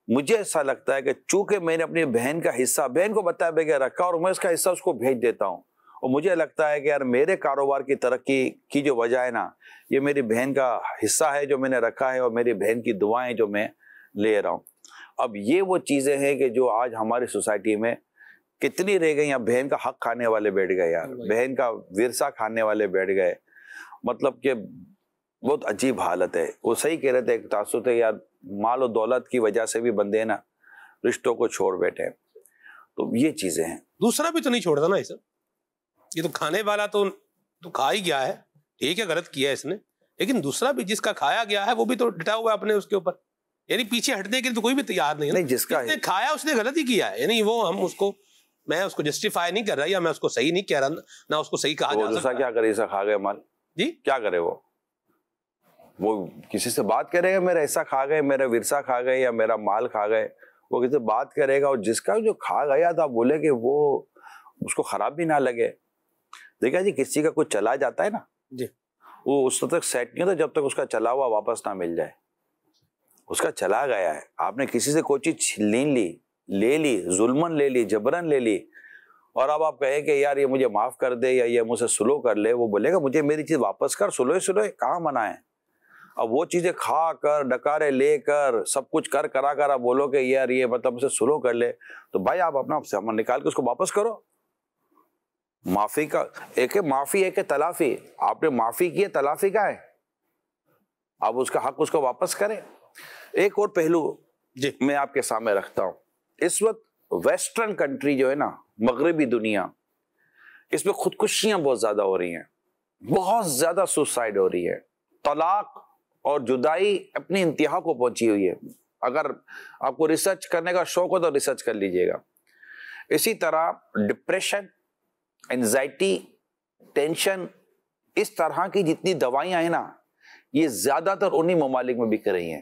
مجھے ایسا لگتا ہے کہ چونکہ میں نے اپنی بہن کا حصہ بہن کو بتائے بغیر رکھا اور میں اس کا حصہ اس کو بھیج دیتا ہوں, اور مجھے لگتا ہے کہ یار میرے کاروبار کی ترقی کی جو وجہ ہے نا, یہ میری بہن کا حصہ ہے جو میں نے رکھا ہے اور میری بہن کی دعائیں جو میں لے رہا ہوں. اب یہ وہ چیزیں ہیں کہ جو آج ہماری سوسائٹی میں کتنی رہ گئی. اب بہن کا حق کھانے والے بیٹھ گئے یار, بہن کا ورثہ کھانے والے بیٹھ گئے. مطلب کہ بہت عجیب حالت ہے. وہ صحیح کہہ رہے تھے, ایک تاثر تھے یار, مال و دولت کی وجہ سے بھی بندے نا رشتوں کو چھوڑ بیٹھے. تو یہ چیزیں ہیں. دوسرا بھی تو نہیں چھوڑتا نا, یہ تو کھانے والا تو کھا ہی گیا ہے, ٹھیک ہے غلط کیا ہے اس نے, لیکن دوسرا بھی جس کا کھایا گیا ہے وہ بھی تو ڈٹا ہوا ہے اپنے اس کے اوپر. یعنی پیچھے ہٹنے کے لیے تو کوئی بھی تیار نہیں ہے. جس کا کھایا اس نے غلط ہی کیا ہے. یعنی وہ ہم اس کو, میں اس کو جسٹیفائی نہیں کر رہا یا میں اس کو صحیح نہیں کہہ رہا, نہ اس کو صحیح کہا جا سکتا. کیا کرے, ایسا کھا گئے مال, جی کیا کرے, وہ کسی سے بات کرے گا میرا ایسا کھا گئے, میرا ورثہ کھا گئے یا میرا مال کھا گئے, وہ کسی سے بات کرے گا. اور جس کا جو کھا گیا تھا بولے کہ وہ اس کو خراب بھی نہ لگے. دیکھا جی کسی کا کچھ چلا جاتا ہے نا جی, وہ اس تک سیٹ نہیں ہوتا جب تک اس کا چلا ہوا واپس نہ مل جائے. اس کا چلا گیا ہے, آپ نے کسی سے کوئی چیز چھین لی, لے لی, ظلمن لے لی, جبرن لے لی, اور اب آپ کہیں کہ یار یہ مجھے معاف کر دے یا یہ مجھ سے سلو کر لے, وہ بولے گا مجھے میری چیز واپس کر. سلوئے کہاں منع ہے. اب وہ چیزیں کھا کر ڈکارے لے کر سب کچھ کرا کر آپ بولو کہ یار یہ مطلب اسے سلو کر لے, تو بھائی آپ اپنا سامان نکال کے اس کو واپس کرو. معافی کا ایک ہے معافی, ایک ہے تلافی. آپ نے معافی کی ہے, تلافی کا ہے, آپ اس کا حق اس کو واپس کریں. ایک اور پہلو جی میں آپ کے سامنے رکھتا ہوں. اس وقت ویسٹرن کنٹری جو ہے نا, مغربی دنیا, اس میں خودکشیاں بہت زیادہ ہو رہی ہیں, بہت زیادہ سوسائڈ ہو رہی ہے. طلاق اور جدائی اپنی انتہا کو پہنچی ہوئی ہے. اگر آپ کو ریسرچ کرنے کا شوق ہو تو ریسرچ کر لیجئے گا. اسی طرح ڈپریشن, اینزائٹی, ٹینشن, اس طرح کی جتنی دوائیاں ہیں نا, یہ زیادہ تر انہی ممالک میں بک رہی ہیں.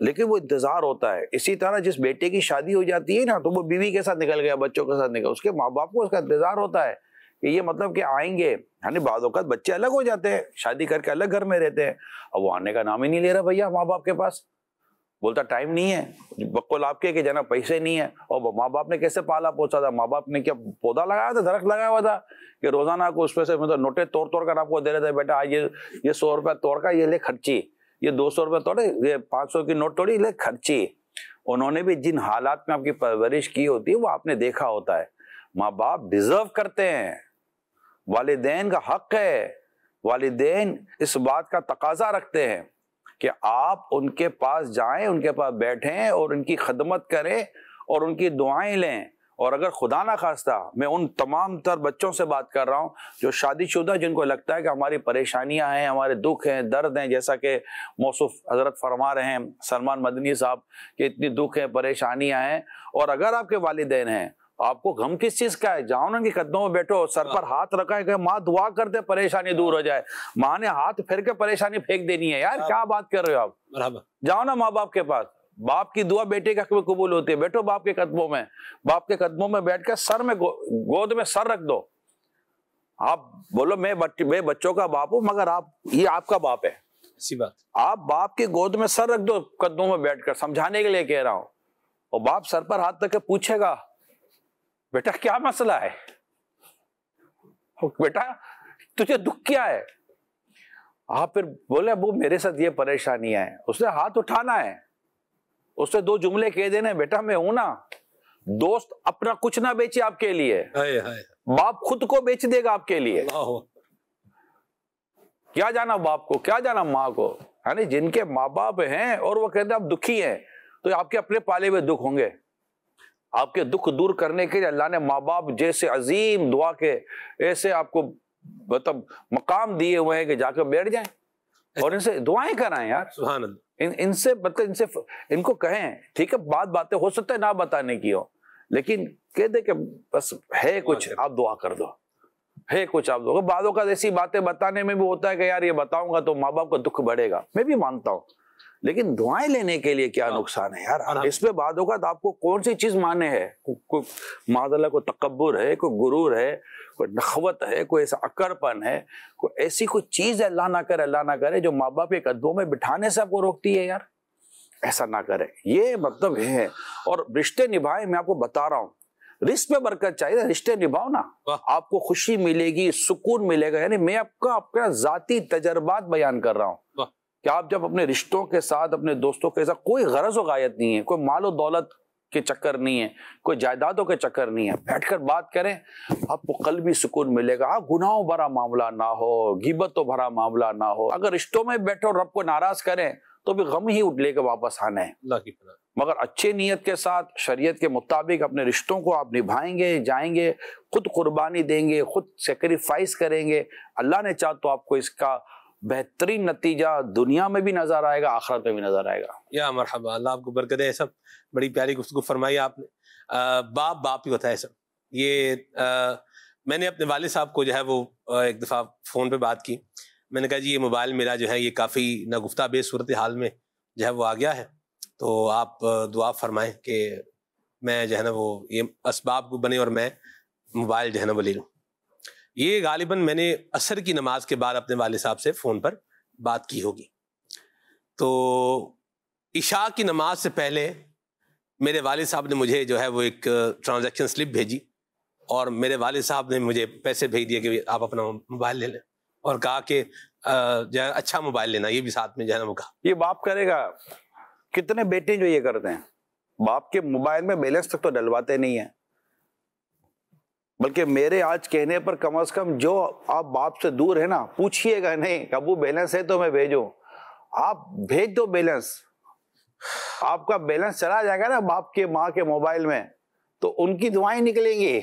لیکن وہ انتظار ہوتا ہے. اسی طرح جس بیٹے کی شادی ہو جاتی ہے نا تو وہ بیوی کے ساتھ نکل گیا, بچوں کے ساتھ نکل, اس کے ماں باپ کو اس کا انتظار ہوتا ہے کہ یہ مطلب کہ آئیں گے. یعنی بعض اوقات بچے الگ ہو جاتے ہیں, شادی کر کے الگ گھر میں رہتے ہیں, اب وہ آنے کا نام ہی نہیں لے رہا بھیا ماں باپ کے پاس, بولتا ٹائم نہیں ہے, بقول آپ کے کہ جناب پیسے نہیں ہیں. اور ماں باپ نے کیسے پالا پوچھا تھا, ماں باپ نے کیا پودا لگایا تھا, درخت لگایا ہوا تھا کہ روزانہ کو اس پہ سے مطلب نوٹیں توڑ کر آپ کو دے رہے تھے, بیٹا آج یہ 100 روپے توڑ کا یہ لے خرچی, یہ 200 روپے توڑے, یہ 500 کی نوٹ توڑی لے خرچی. انہوں نے بھی جن حالات میں آپ کی پرورش کی ہوتی ہے وہ آپ نے دیکھا ہوتا ہے. ماں باپ ڈیزرو کرتے ہیں, والدین کا حق ہے, والدین اس بات کا تقاضا رکھتے ہیں کہ آپ ان کے پاس جائیں, ان کے پاس بیٹھیں اور ان کی خدمت کریں اور ان کی دعائیں لیں. اور اگر خدا نہ خواستہ, میں ان تمام تر بچوں سے بات کر رہا ہوں جو شادی شدہ, جن کو لگتا ہے کہ ہماری پریشانیاں ہیں, ہمارے دکھ ہیں, درد ہیں, جیسا کہ موصوف حضرت فرما رہے ہیں سلمان مدنی صاحب کہ اتنی دکھ ہیں, پریشانیاں ہیں, اور اگر آپ کے والدین ہیں آپ کو غم کس چیز کا ہے, جاؤ نا ان کے قدموں میں بیٹھو, سر پر ہاتھ رکھا ہے کہ ماں دعا کر دے پریشانی دور ہو جائے. ماں نے ہاتھ پھیر کے پریشانی پھینک دینی ہے, یار کیا بات کر رہے ہو آپ, جاؤ نا ماں باپ کے پاس. باپ کی دعا بیٹے کے حق میں قبول ہوتی ہے, بیٹھو باپ کے قدموں میں, باپ کے قدموں میں بیٹھ کے سر میں گود میں سر رکھ دو. آپ بولو میں بچوں کا باپ ہوں, مگر یہ آپ کا باپ ہے, اسی بات, آپ باپ کی گود میں سر رکھ دو قدموں میں بیٹھ کر, سمجھانے کے لیے کہہ رہا ہوں. اور باپ سر پر ہاتھ رکھ کے پوچھے گا بیٹا کیا مسئلہ ہے, بیٹا تجھے دکھ کیا ہے. آپ پھر بولے ابو میرے ساتھ یہ پریشانیاں ہیں, اس نے ہاتھ اٹھانا ہے, اس سے 2 جملے کہہ دینے, بیٹا میں ہوں نا. دوست اپنا کچھ نہ بیچے آپ کے لیے, باپ خود کو بیچ دے گا آپ کے لیے. کیا جانا باپ کو, کیا جانا ماں کو. یعنی جن کے ماں باپ ہیں اور وہ کہتے ہیں آپ دکھی ہیں, تو آپ کے اپنے پالے ہوئے دکھ ہوں گے. آپ کے دکھ دور کرنے کے لیے اللہ نے ماں باپ جیسے عظیم دعا کے ایسے آپ کو مطلب مقام دیے ہوئے ہیں کہ جا کے بیٹھ جائیں اور ان سے دعائیں کرائیں. یار سبحان اللہ, ان سے مطلب ان کو کہیں ٹھیک ہے باتیں ہو سکتا ہے نہ بتانے کی ہو, لیکن کہہ دے کہ بس ہے کچھ آپ دعا کر دو, ہے کچھ آپ دو. بعضوں کا ایسی باتیں بتانے میں بھی ہوتا ہے کہ یار یہ بتاؤں گا تو ماں باپ کا دکھ بڑھے گا, میں بھی مانتا ہوں, لیکن دعائیں لینے کے لیے کیا نقصان ہے یار. اس پہ بعد اوقات آپ کو کون سی چیز مانے ہے, معاذ اللہ کوئی تکبر ہے, کوئی غرور ہے, کوئی نخوت ہے, کوئی ایسا اکڑپن ہے, کوئی ایسی کوئی چیز ہے, اللہ نہ کرے جو ماں باپ کے قدموں میں بٹھانے سے آپ کو روکتی ہے. یار ایسا نہ کرے, یہ مطلب ہے. اور رشتے نبھائے, میں آپ کو بتا رہا ہوں, رشتے میں برکت چاہیے, رشتے نبھاؤ نا, آپ کو خوشی ملے گی, سکون ملے گا. یعنی میں آپ کا اپنا ذاتی تجربات بیان کر رہا ہوں کہ آپ جب اپنے رشتوں کے ساتھ, اپنے دوستوں کے ساتھ, کوئی غرض و غایت نہیں ہے, کوئی مال و دولت کے چکر نہیں ہے, کوئی جائیدادوں کے چکر نہیں ہے, بیٹھ کر بات کریں, آپ کو قلبی سکون ملے گا. آپ گناہوں بھرا معاملہ نہ ہو, غیبتوں بھرا معاملہ نہ ہو. اگر رشتوں میں بیٹھو اور رب کو ناراض کریں تو بھی غم ہی اٹھ لے کے واپس آنا ہے. اللہ کی پناہ. مگر اچھے نیت کے ساتھ شریعت کے مطابق اپنے رشتوں کو آپ نبھائیں گے, جائیں گے, خود قربانی دیں گے, خود سیکریفائس کریں گے, اللہ نے چاہ تو آپ کو اس کا بہترین نتیجہ دنیا میں بھی نظر آئے گا, آخرت میں بھی نظر آئے گا. یا مرحبا, اللہ آپ کو برکت دے. سب بڑی پیاری گفتگو فرمائی آپ نے. باپ ہی ہوتا ہے سب. یہ میں نے اپنے والد صاحب کو جو ہے وہ ایک دفعہ فون پہ بات کی, میں نے کہا جی یہ موبائل میرا جو ہے یہ کافی ناگفتہ بے صورتحال میں جو ہے وہ آ گیا ہے, تو آپ دعا فرمائیں کہ میں جو ہے نا وہ یہ اسباب کو بنے اور میں موبائل جو ہے نا وہ لے لوں. یہ غالباً میں نے عصر کی نماز کے بعد اپنے والد صاحب سے فون پر بات کی ہوگی. تو عشاء کی نماز سے پہلے میرے والد صاحب نے مجھے جو ہے وہ ایک ٹرانزیکشن سلپ بھیجی, اور میرے والد صاحب نے مجھے پیسے بھیج دیے کہ آپ اپنا موبائل لے لیں, اور کہا کہ جو ہے اچھا موبائل لینا, یہ بھی ساتھ میں جو ہے نا وہ کہا. یہ باپ کرے گا. کتنے بیٹے جو یہ کرتے ہیں, باپ کے موبائل میں بیلنس تک تو ڈلواتے نہیں ہیں, بلکہ میرے آج کہنے پر کم از کم جو آپ باپ سے دور ہے نا, پوچھئے گا نہیں کہ ابو بیلنس ہے تو میں بھیجوں, آپ بھیج دو بیلنس. آپ کا بیلنس چلا جائے گا نا باپ کے ماں کے موبائل میں, تو ان کی دعائیں نکلیں گی.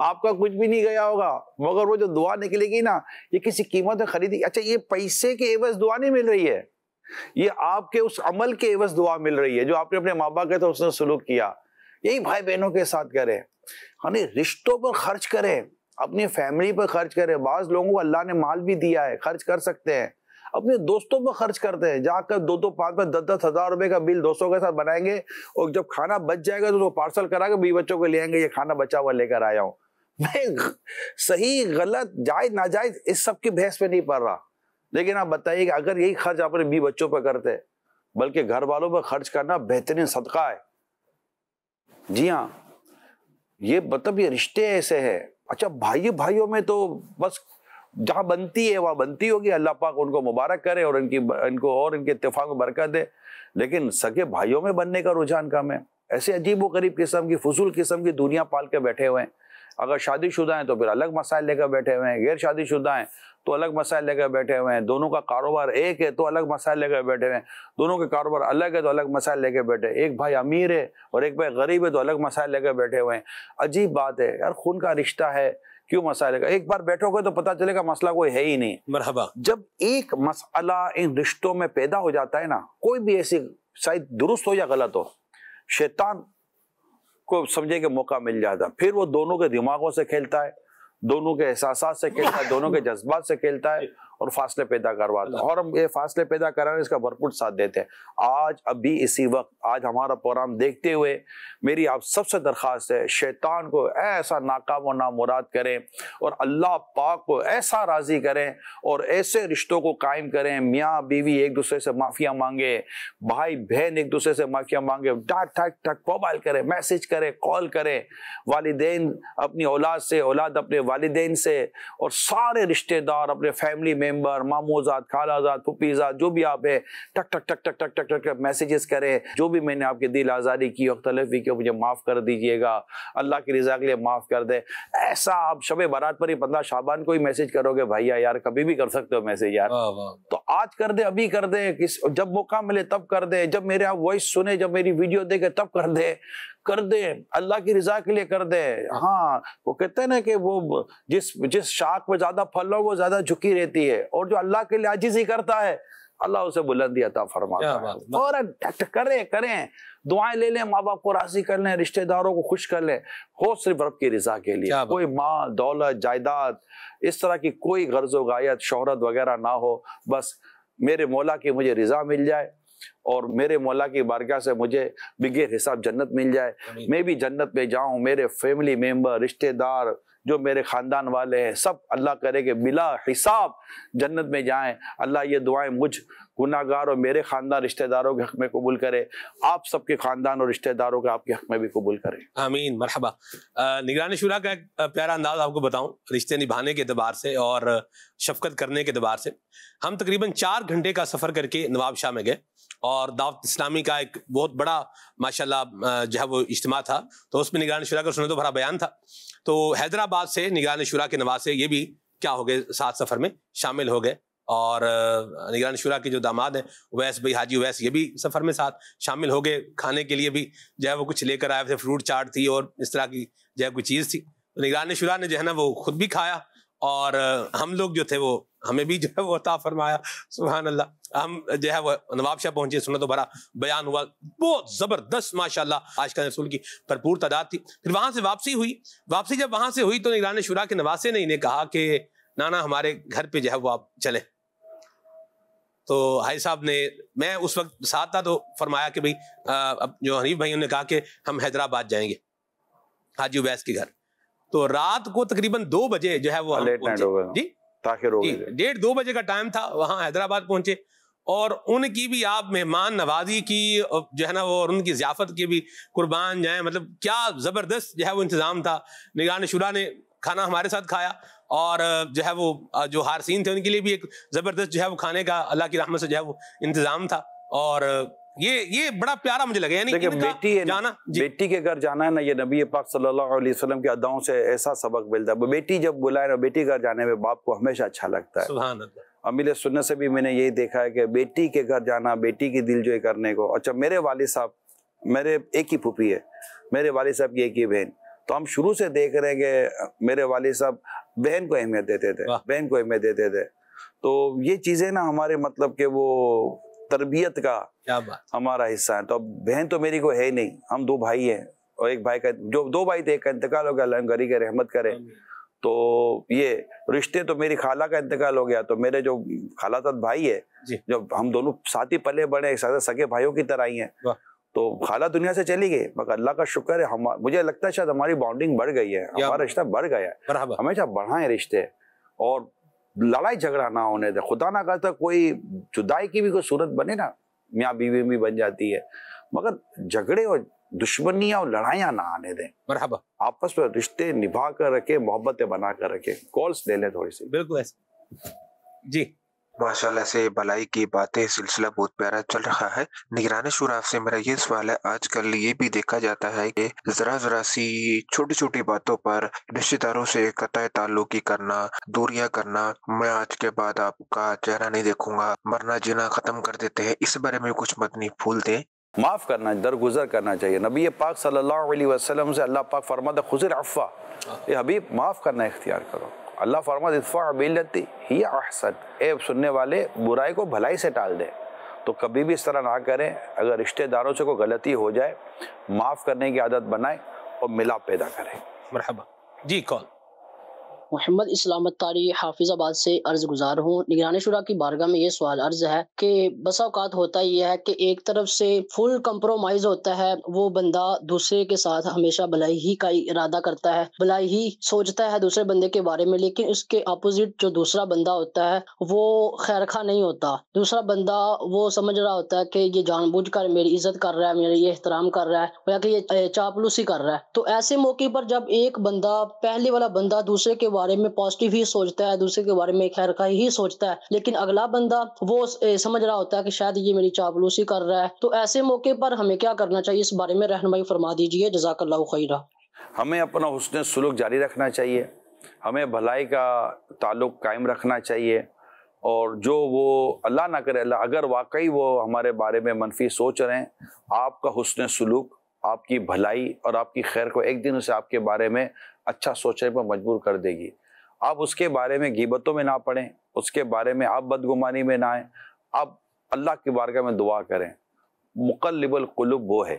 آپ کا کچھ بھی نہیں گیا ہوگا, مگر وہ جو دعا نکلے گی نا, یہ کسی قیمت میں خریدی. اچھا یہ پیسے کے عوض دعا نہیں مل رہی ہے, یہ آپ کے اس عمل کے عوض دعا مل رہی ہے جو آپ نے اپنے ماں باپ کے ساتھ اس نے سلوک کیا. یہی بھائی بہنوں کے ساتھ کریں, یعنی رشتوں پر خرچ کریں, اپنی فیملی پر خرچ کریں. بعض لوگوں کو اللہ نے مال بھی دیا ہے, خرچ کر سکتے ہیں, اپنے دوستوں پہ خرچ کرتے ہیں، جا کر 2-2 5-5 10-10 ہزار روپے کا بل دوستوں کے ساتھ بنائیں گے، اور جب کھانا بچ جائے گا تو پارسل کرا کے 20 بچوں کو لے آئیں گے، یہ کھانا بچا ہوا لے کر آیا ہوں۔ میں صحیح غلط جائز ناجائز اس سب کی بحث پہ نہیں پڑ رہا، لیکن آپ بتائیے کہ اگر یہی خرچ اپنے 20 بچوں پہ کرتے، بلکہ گھر والوں پہ خرچ کرنا بہترین صدقہ ہے۔ جی ہاں، یہ مطلب یہ رشتے ایسے ہیں۔ اچھا بھائیوں میں تو بس جہاں بنتی ہے وہاں بنتی ہوگی، اللہ پاک ان کو مبارک کرے اور ان کے اتفاق میں برکت دے، لیکن سگے بھائیوں میں بننے کا رجحان کم ہے۔ ایسے عجیب و غریب قسم کی فضول قسم کی دنیا پال کے بیٹھے ہوئے ہیں۔ اگر شادی شدہ ہیں تو پھر الگ مسائل لے کر بیٹھے ہوئے ہیں، غیر شادی شدہ ہیں تو الگ مسائل لے کر بیٹھے ہوئے ہیں، دونوں کا کاروبار ایک ہے تو الگ مسائل لے کر بیٹھے ہوئے ہیں، دونوں کے کاروبار الگ ہے تو الگ مسائل لے کے بیٹھے، ایک بھائی امیر ہے اور ایک بھائی غریب ہے تو الگ مسائل لے کر بیٹھے ہوئے ہیں۔ عجیب بات ہے یار، خون کا رشتہ ہے، کیوں مسائل کا؟ ایک بار بیٹھو گے تو پتہ چلے گا مسئلہ کوئی ہے ہی نہیں۔ مرحبا۔ جب ایک مسئلہ ان رشتوں میں پیدا ہو جاتا ہے نا، کوئی بھی ایسی شاید درست ہو یا غلط ہو، شیطان کو سمجھے کہ موقع مل جاتا، پھر وہ دونوں کے دماغوں سے کھیلتا ہے، دونوں کے احساسات سے کھیلتا ہے، دونوں کے جذبات سے کھیلتا ہے اور فاصلے پیدا کرواتا ہے، اور ہم یہ فاصلے پیدا کرانے اس کا بھرپور ساتھ دیتے ہیں۔ آج ابھی اسی وقت آج ہمارا پروگرام دیکھتے ہوئے میری آپ سب سے درخواست ہے، شیطان کو ایسا ناکام و نامراد کریں اور اللہ پاک کو ایسا راضی کریں اور ایسے رشتوں کو قائم کریں، میاں بیوی ایک دوسرے سے معافیاں مانگے، بھائی بہن ایک دوسرے سے معافیاں مانگے، ٹک موبائل کرے، میسج کرے، کال کرے، والدین اپنی اولاد سے، اولاد اپنے والدین سے، اور سارے رشتہ دار اپنے فیملی ممبر، ماموزاد، خالازاد، پھپھیزاد، جو بھی آپ ہیں، ٹک ٹک ٹک ٹک ٹک ٹک ٹک میسیجز کریں، جو بھی میں نے آپ کے دل آزاری کی اور تلفی کی مجھے معاف کر دیجئے گا، اللہ کی رضا کے لیے معاف کر دے۔ ایسا آپ شب برات پر ہی 15 شعبان کو ہی میسج کرو گے، بھائیا یار کبھی بھی کر سکتے ہو میسج یار، تو آج کر دے، ابھی کر دے، جب موقع ملے تب کر دے، جب میرے آپ وائس سنے، جب میری ویڈیو دیکھے تب کر دے، اللہ کی رضا کے لیے کر دے۔ ہاں، وہ کہتے ہیں نا کہ وہ جس شاخ پہ زیادہ پھل ہو وہ زیادہ جھکی رہتی ہے، اور جو اللہ کے لیے عاجزی کرتا ہے اللہ اسے بلندی عطا فرماتا ہے۔ اور کریں دعائیں لے لیں، ماں باپ کو راضی کر لیں، رشتہ داروں کو خوش کر لیں، ہو صرف رب کی رضا کے لیے، کوئی مال دولت جائیداد اس طرح کی کوئی غرض و غایت شہرت وغیرہ نہ ہو، بس میرے مولا کی مجھے رضا مل جائے اور میرے مولا کی بارگاہ سے مجھے بغیر حساب جنت مل جائے، میں بھی جنت میں جاؤں، میرے فیملی ممبر، رشتہ دار، جو میرے خاندان والے ہیں، سب اللہ کرے کہ بلا حساب جنت میں جائیں۔ اللہ یہ دعائیں مجھ گناہگار اور میرے خاندان رشتہ داروں کے حق میں قبول کرے، آپ سب کے خاندان اور رشتہ داروں کے آپ کے حق میں بھی قبول کرے۔ آمین۔ مرحبا۔ نگران شورا کا ایک پیارا انداز آپ کو بتاؤں، رشتے نبھانے کے اعتبار سے اور شفقت کرنے کے اعتبار سے، ہم تقریباً 4 گھنٹے کا سفر کر کے نواب شاہ میں گئے، اور دعوت اسلامی کا ایک بہت بڑا ماشاءاللہ جو ہے وہ اجتماع تھا، تو اس میں نگران شورا کا سنت و بھرا بیان تھا، تو حیدرآباد سے نگران شورا کے نواسے یہ بھی کیا ہو گئے ساتھ سفر میں شامل ہو گئے، اور نگران شورا کے جو داماد ہیں اویس بھائی، حاجی اویس، یہ بھی سفر میں ساتھ شامل ہو گئے، کھانے کے لیے بھی جو ہے وہ کچھ لے کر آئے تھے، فروٹ چاٹ تھی اور اس طرح کی جو ہے کوئی چیز تھی، تو نگران شورا نے جو ہے نا وہ خود بھی کھایا، اور ہم لوگ جو تھے وہ ہمیں بھی جو ہے وہ عطا فرمایا، سبحان اللہ۔ ہم جو ہے وہ نواب شاہ پہنچے، سنت و بھرا بیان ہوا، بہت زبردست ماشاءاللہ عاشقان رسول کی بھرپور تعداد تھی۔ پھر وہاں سے واپسی ہوئی، واپسی جب وہاں سے ہوئی تو نگران شورا کے نواسے نے انہیں کہا کہ نانا ہمارے گھر پہ جو ہے وہ آپ چلیں، تو حاجی صاحب نے، میں اس وقت ساتھ تھا، تو فرمایا کہ بھائی اب جو حنیف بھائی نے کہا کہ ہم حیدرآباد جائیں گے حاجی اویس کے گھر، تو رات کو تقریباً 2 بجے جو ہے وہ جی تاخیر ہو گئی، 1:30-2 بجے کا ٹائم تھا، وہاں حیدرآباد پہنچے، اور ان کی بھی آپ مہمان نوازی کی جو ہے نا وہ، اور ان کی ضیافت کی بھی قربان جائیں، مطلب کیا زبردست جو ہے وہ انتظام تھا۔ نگران شورا نے کھانا ہمارے ساتھ کھایا، اور جو ہے وہ جو حارسین تھے ان کے لیے بھی ایک زبردست جو ہے وہ کھانے کا اللہ کی رحمت سے جو ہے وہ انتظام تھا، اور یہ بڑا پیارا مجھے لگا، یعنی بیٹی کے گھر جانا ہے نا، یہ نبی پاک صلی اللہ علیہ وسلم کی اداؤں سے ایسا سبق ملتا ہے۔ بیٹی جب بلائے نا، بیٹی کے گھر جانے میں باپ کو ہمیشہ اچھا لگتا ہے، سبحان اللہ۔ امیل سنت سے بھی میں نے یہی دیکھا ہے کہ بیٹی کے گھر جانا، بیٹی کی دل جوئی کرنے کو۔ اچھا، میرے والد صاحب، میرے ایک ہی پھوپھی ہے، میرے والد صاحب کی ایک ہی بہن، تو ہم شروع سے دیکھ رہے ہیں کہ میرے والد صاحب بہن کو اہمیت دیتے تھے، بہن کو اہمیت دیتے تھے، تو یہ چیزیں نا ہمارے مطلب کہ وہ تربیت کا ہمارا حصہ ہے۔ تو اب بہن تو میری کوئی ہے نہیں، ہم 2 بھائی ہیں، اور ایک بھائی کا جو 2 بھائی تھے، ایک کا انتقال ہو گیا، اللہ ان گری کے رحمت کرے، تو یہ رشتے تو میری خالہ کا انتقال ہو گیا تو میرے جو خالہ زاد بھائی ہے جو ہم دونوں ساتھ ہی پلے بڑے ایک ساتھ سگے بھائیوں کی طرح ہی ہیں تو خالہ دنیا سے چلی گئی مگر اللہ کا شکر ہے مجھے لگتا ہے شاید ہماری بانڈنگ بڑھ گئی ہے, ہمارا رشتہ بڑھ گیا ہے. ہمیشہ بڑھائیں رشتے اور لڑائی جھگڑا نہ ہونے دیں. خدا نہ کرتا کوئی جدائی کی بھی کوئی صورت بنے نا, میاں بیوی بھی بن جاتی ہے, مگر جھگڑے اور دشمنیاں اور لڑائیاں نہ آنے دیں. مرحبا. آپس میں رشتے نبھا کر رکھے, محبتیں بنا کر رکھے. کالس لے لیں تھوڑی سی. بالکل ایسے. جی ماشاءاللہ سے بھلائی کی باتیں سلسلہ بہت پیارا چل رہا ہے. نگران شورا سے میرا یہ سوال ہے, آج کل یہ بھی دیکھا جاتا ہے کہ ذرا سی چھوٹی چھوٹی باتوں پر رشتہ داروں سے قطع تعلقی کرنا, دوریاں کرنا, میں آج کے بعد آپ کا چہرہ نہیں دیکھوں گا, مرنا جینا ختم کر دیتے ہیں. اس بارے میں کچھ مدنی پھول دیں. معاف کرنا, درگزر کرنا چاہیے. نبی پاک صلی اللہ علیہ وسلم سے اللہ پاک فرماتا خذ العفو, اے حبیب معاف کرنا اختیار کرو. اللہ فرماتا ادفع بالتی ہی احسن, اے سننے والے برائی کو بھلائی سے ٹال دے. تو کبھی بھی اس طرح نہ کریں. اگر رشتہ داروں سے کوئی غلطی ہو جائے معاف کرنے کی عادت بنائیں اور ملاپ پیدا کریں. مرحبا. جی کال. محمد اسلام اتاری حافظ آباد سے عرض گزار ہوں. نگران شورا کی بارگاہ میں یہ سوال عرض ہے کہ بسا اوقات ہوتا یہ ہے کہ ایک طرف سے فل کمپرومائز ہوتا ہے, وہ بندہ دوسرے کے ساتھ ہمیشہ بھلائی ہی کا ارادہ کرتا ہے, بھلائی ہی سوچتا ہے دوسرے بندے کے بارے میں, لیکن اس کے اپوزٹ جو دوسرا بندہ ہوتا ہے وہ خیر خواہ نہیں ہوتا. دوسرا بندہ وہ سمجھ رہا ہوتا ہے کہ یہ جان بوجھ کر میری عزت کر رہا ہے, میری یہ احترام کر رہا ہے, یا کہ یہ چاپلوسی کر رہا ہے. تو ایسے موقع پر جب ایک بندہ, پہلے والا بندہ دوسرے کے بارے میں پازیٹیو ہی سوچتا ہے, دوسرے کے بارے میں خیر خواہی ہی سوچتا ہے, لیکن اگلا بندہ وہ سمجھ رہا ہوتا ہے کہ شاید یہ میری چاپلوسی کر رہا ہے, تو ایسے موقع پر ہمیں کیا کرنا چاہیے, اس بارے میں رہنمائی فرما دیجیے. جزاک اللہ خیرہ. ہمیں اپنا حسن سلوک جاری رکھنا چاہیے, ہمیں بھلائی کا تعلق قائم رکھنا چاہیے, اور جو وہ اللہ نہ کرے اللہ اگر واقعی وہ ہمارے بارے میں منفی سوچ رہے ہیں, آپ کا حسن سلوک آپ کی بھلائی اور آپ کی خیر کو ایک دن سے آپ کے بارے میں اچھا سوچنے پر مجبور کر دے گی. آپ اس کے بارے میں غیبتوں میں نہ پڑیں, اس کے بارے میں آپ بدگمانی میں نہ آئیں. آپ اللہ کی بارگاہ میں دعا کریں. مقلب القلوب وہ ہے,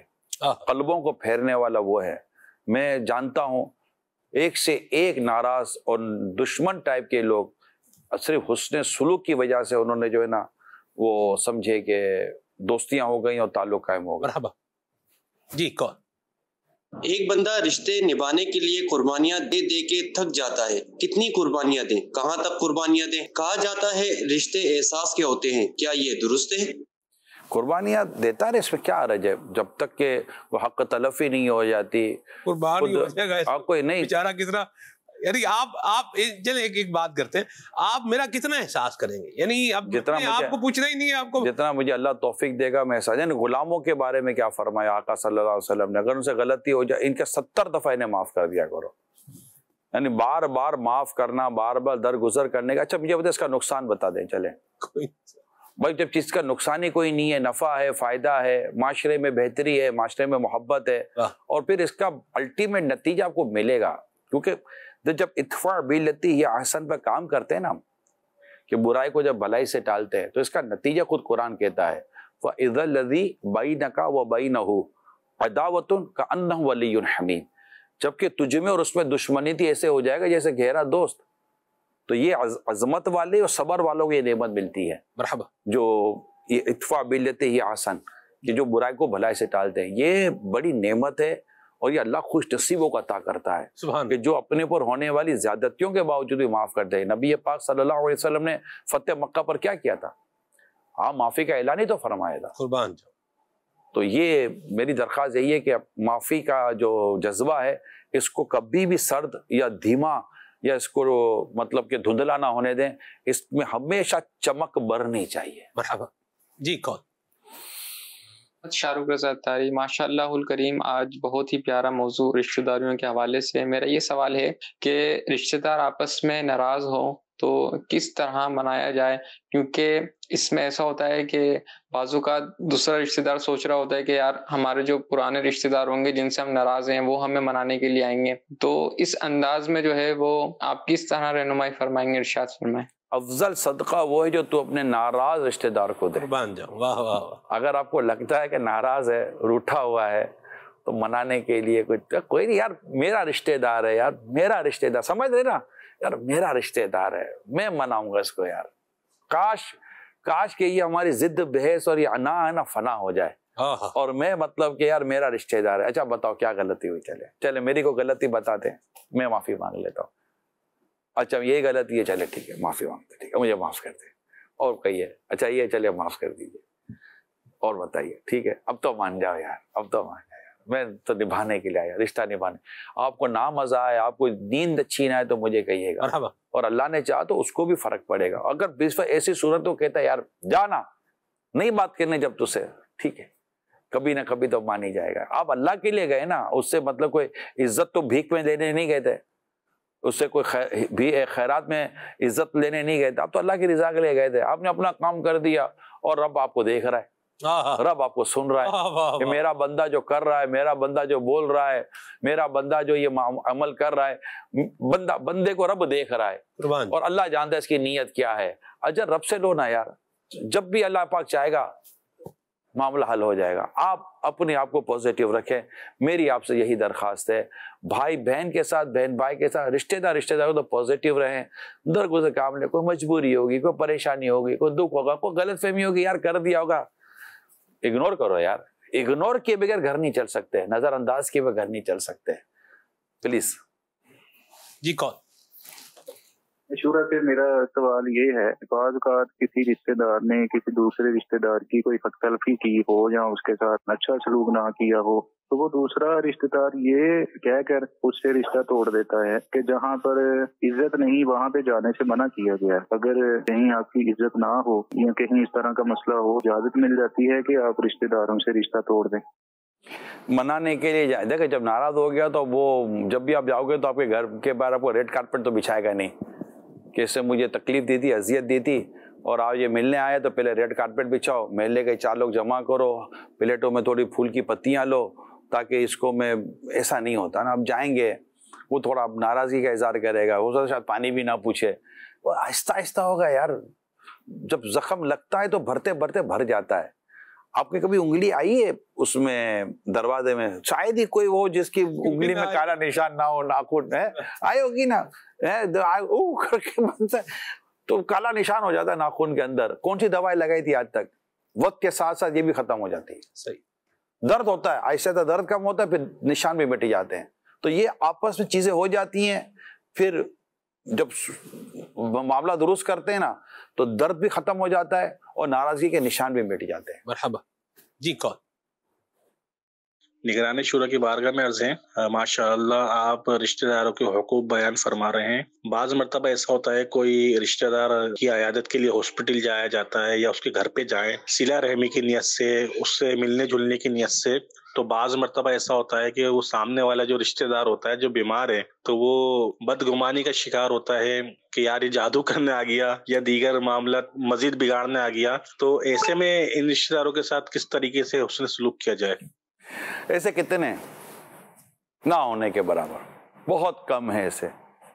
قلبوں کو پھیرنے والا وہ ہے. میں جانتا ہوں ایک سے ایک ناراض اور دشمن ٹائپ کے لوگ صرف حسن سلوک کی وجہ سے انہوں نے جو ہے نا وہ سمجھے کہ دوستیاں ہو گئیں اور تعلق قائم ہو گئے. مرحبا. جی کون. ایک بندہ رشتے نبھانے کے لیے قربانیاں دے دے کے تھک جاتا ہے, کتنی قربانیاں دیں, کہاں تک قربانیاں دیں؟ کہا جاتا ہے رشتے احساس کے ہوتے ہیں, کیا یہ درست ہے؟ قربانیاں دیتا رہے, اس میں کیا حرج ہے, جب تک کہ وہ حق تلفی نہیں ہو جاتی قربانی ہو جائے گا. آپ کوئی نہیں بیچارہ کتنا, یعنی آپ چلیں ایک بات کرتے ہیں, آپ میرا کتنا احساس کریں گے, یعنی اب جتنا آپ کو پوچھنا ہی نہیں ہے, آپ کو جتنا مجھے اللہ توفیق دے گا میں احساس. یعنی غلاموں کے بارے میں کیا فرمایا آقا صلی اللہ علیہ وسلم نے, اگر ان سے غلطی ہو جائے ان کے 70 دفعہ انہیں معاف کر دیا کرو. یعنی بار بار معاف کرنا, بار بار درگزر کرنے کا. اچھا مجھے بتا اس کا نقصان بتا دیں. چلیں بھائی, جب چیز کا نقصان ہی کوئی نہیں ہے, نفع ہے, فائدہ ہے, معاشرے میں بہتری ہے, معاشرے میں محبت ہے, اور پھر اس کا الٹیمیٹ نتیجہ آپ کو ملے گا. کیونکہ جب ادفع بالتی ہی احسن پہ کام کرتے ہیں نا ہم, کہ برائی کو جب بھلائی سے ٹالتے ہیں, تو اس کا نتیجہ خود قرآن کہتا ہے فَإِذَا الَّذِي بَيْنَكَ وَبَيْنَهُ عَدَاوَةٌ كَأَنَّهُ وَلِيٌّ حَمِيمٌ, جبکہ تجھ میں اور اس میں دشمنی تھی ایسے ہو جائے گا جیسے گہرا دوست. تو یہ عظمت والے اور صبر والوں کو یہ نعمت ملتی ہے. مرحبا. جو یہ ادفع بالتی ہی احسن, کہ جو برائی کو بھلائی سے ٹالتے ہیں, یہ بڑی نعمت ہے, اور یہ اللہ خوش نصیبوں کو عطا کرتا ہے. سبحان. کہ جو اپنے پر ہونے والی زیادتیوں کے باوجود بھی معاف کر دے. نبی پاک صلی اللہ علیہ وسلم نے فتح مکہ پر کیا کیا تھا, آپ معافی کا اعلان ہی تو فرمایا تھا. قربان. تو یہ میری درخواست یہی ہے کہ معافی کا جو جذبہ ہے اس کو کبھی بھی سرد یا دھیما یا اس کو مطلب کہ دھندلا نہ ہونے دیں, اس میں ہمیشہ چمک برنی چاہیے. مرحبا. جی کون. شاہ رخ رضا اتاری. ماشاء اللہ الکریم, آج بہت ہی پیارا موضوع رشتہ داریوں کے حوالے سے. میرا یہ سوال ہے کہ رشتہ دار آپس میں ناراض ہو تو کس طرح منایا جائے, کیونکہ اس میں ایسا ہوتا ہے کہ بعض اوقات دوسرا رشتہ دار سوچ رہا ہوتا ہے کہ یار ہمارے جو پرانے رشتہ دار ہوں گے جن سے ہم ناراض ہیں وہ ہمیں منانے کے لیے آئیں گے, تو اس انداز میں جو ہے وہ آپ کس طرح رہنمائی فرمائیں گے, ارشاد فرمائیں. افضل صدقہ وہ ہے جو تو اپنے ناراض رشتہ دار کو دے. قربان جاؤں. واہ واہ. اگر آپ کو لگتا ہے کہ ناراض ہے, روٹھا ہوا ہے, تو منانے کے لیے کوئی نہیں, یار میرا رشتہ دار ہے, یار میرا رشتہ دار, سمجھ رہے نا, یار میرا رشتہ دار ہے میں مناؤں گا اس کو یار. کاش کہ یہ ہماری ضد بحث اور یہ انا ہے نا فنا ہو جائے اور میں مطلب کہ یار میرا رشتہ دار ہے. اچھا بتاؤ کیا غلطی ہوئی, چلے میری کو غلطی بتاتے ہیں, میں معافی مانگ لیتا ہوں. اچھا یہ غلطی ہے, چلے ٹھیک ہے معافی مانگتے, ٹھیک ہے مجھے معاف کر دیں. اور کہیے اچھا یہ چلے معاف کر دیجیے, اور بتائیے ٹھیک ہے اب تو مان جاؤ یار, اب تو مان جاؤ یار, میں تو نبھانے کے لیے آیا, رشتہ نبھانے. آپ کو نہ مزہ آئے, آپ کو نیند اچھی نہ آئے تو مجھے کہیے گا, اور اللہ نے چاہا تو اس کو بھی فرق پڑے گا. اگر بیس ایسی صورت تو کہتا ہے یار جانا نہیں بات کرنے جب تجھ سے, ٹھیک ہے کبھی نہ کبھی تو مان ہی جائے گا. آپ اللہ کے لیے گئے نا, اس سے مطلب کوئی عزت تو بھیک میں لینے نہیں گئے تھے, اس سے کوئی خیرات میں عزت لینے نہیں گئے تھے, آپ تو اللہ کی رضا کے لیے گئے تھے. آپ نے اپنا کام کر دیا اور رب آپ کو دیکھ رہا ہے, رب آپ کو سن رہا ہے کہ میرا بندہ جو کر رہا ہے, میرا بندہ جو بول رہا ہے, میرا بندہ جو یہ عمل کر رہا ہے, بندے کو رب دیکھ رہا ہے اور اللہ جانتا ہے اس کی نیت کیا ہے. اجر رب سے لو نا یار, جب بھی اللہ پاک چاہے گا معاملہ حل ہو جائے گا. آپ اپنے آپ کو پوزیٹیو رکھیں. میری آپ سے یہی درخواست ہے, بھائی بہن کے ساتھ, بہن بھائی کے ساتھ, رشتہ دار تو پوزیٹیو رہیں. درگزر کام لے, کوئی مجبوری ہوگی, کوئی پریشانی ہوگی, کوئی دکھ ہوگا, کوئی غلط فہمی ہوگی, یار کر دیا ہوگا, اگنور کرو یار. اگنور کیے بغیر گھر نہیں چل سکتے, نظر انداز کیے بغیر گھر نہیں چل سکتے. پلیز. جی کون شورا سے میرا سوال یہ ہے, بعض اوقات کسی رشتہ دار نے کسی دوسرے رشتہ دار کی کوئی حق تلفی کی ہو یا اس کے ساتھ اچھا سلوک نہ کیا ہو, تو وہ دوسرا رشتہ دار یہ کہہ کر اس سے رشتہ توڑ دیتا ہے کہ جہاں پر عزت نہیں وہاں پہ جانے سے منع کیا گیا. اگر کہیں آپ کی عزت نہ ہو یا کہیں اس طرح کا مسئلہ ہو, اجازت مل جاتی ہے کہ آپ رشتہ داروں سے رشتہ توڑ دیں. منانے کے لیے دیکھیں, جب ناراض ہو گیا تو وہ جب بھی آپ جاؤ گے تو آپ کے گھر کے باہر آپ کو ریڈ کارپیٹ تو بچھائے گا نہیں کہ اس سے مجھے تکلیف دی تھی, اذیت دی تھی, اور آپ یہ ملنے آئے تو پہلے ریڈ کارپیٹ بچھاؤ, محلے کے 4 لوگ جمع کرو, پلیٹوں میں تھوڑی پھول کی پتیاں لو, تاکہ اس کو میں ایسا نہیں ہوتا نا. اب جائیں گے وہ تھوڑا ناراضگی کا اظہار کرے گا, وہ شاید پانی بھی نہ پوچھے, وہ آہستہ آہستہ ہوگا یار. جب زخم لگتا ہے تو بھرتے بھرتے بھر جاتا ہے. آپ کی کبھی انگلی آئی ہے اس میں دروازے میں, شاید ہی کوئی وہ جس کی انگلی میں کالا نشان نہ ہو, ناخن ہے, آئی ہوگی نا, کر کے بنتا ہے تو کالا نشان ہو جاتا ہے ناخن کے اندر. کون سی دوائی لگائی تھی آج تک, وقت کے ساتھ ساتھ یہ بھی ختم ہو جاتی ہے. صحیح درد ہوتا ہے, آہستہ آہستہ درد کم ہوتا ہے, پھر نشان بھی مٹ جاتے ہیں. تو یہ آپس میں چیزیں ہو جاتی ہیں, پھر جب معاملہ درست کرتے ہیں نا تو درد بھی ختم ہو جاتا ہے اور ناراضگی کے نشان بھی مٹ جاتے ہیں. مرحبا. جی کون نگران شورا کی بارگاہ میں عرض ہیں. ماشاء اللہ آپ رشتہ داروں کے حقوق بیان فرما رہے ہیں. بعض مرتبہ ایسا ہوتا ہے کوئی رشتہ دار کی عیادت کے لیے ہاسپٹل جایا جاتا ہے یا اس کے گھر پہ جائیں صلہ رحمی کی نیت سے, اس سے ملنے جلنے کی نیت سے, تو بعض مرتبہ ایسا ہوتا ہے کہ وہ سامنے والا جو رشتہ دار ہوتا ہے جو بیمار ہے تو وہ بدگمانی کا شکار ہوتا ہے کہ یار یہ جادو کرنے آ گیا یا دیگر معاملات مزید بگاڑنے آ گیا. تو ایسے میں ان رشتہ داروں کے ساتھ کس طریقے سے حسن سلوک کیا جائے؟ ایسے کتنے نہ ہونے کے برابر, بہت کم ہے ایسے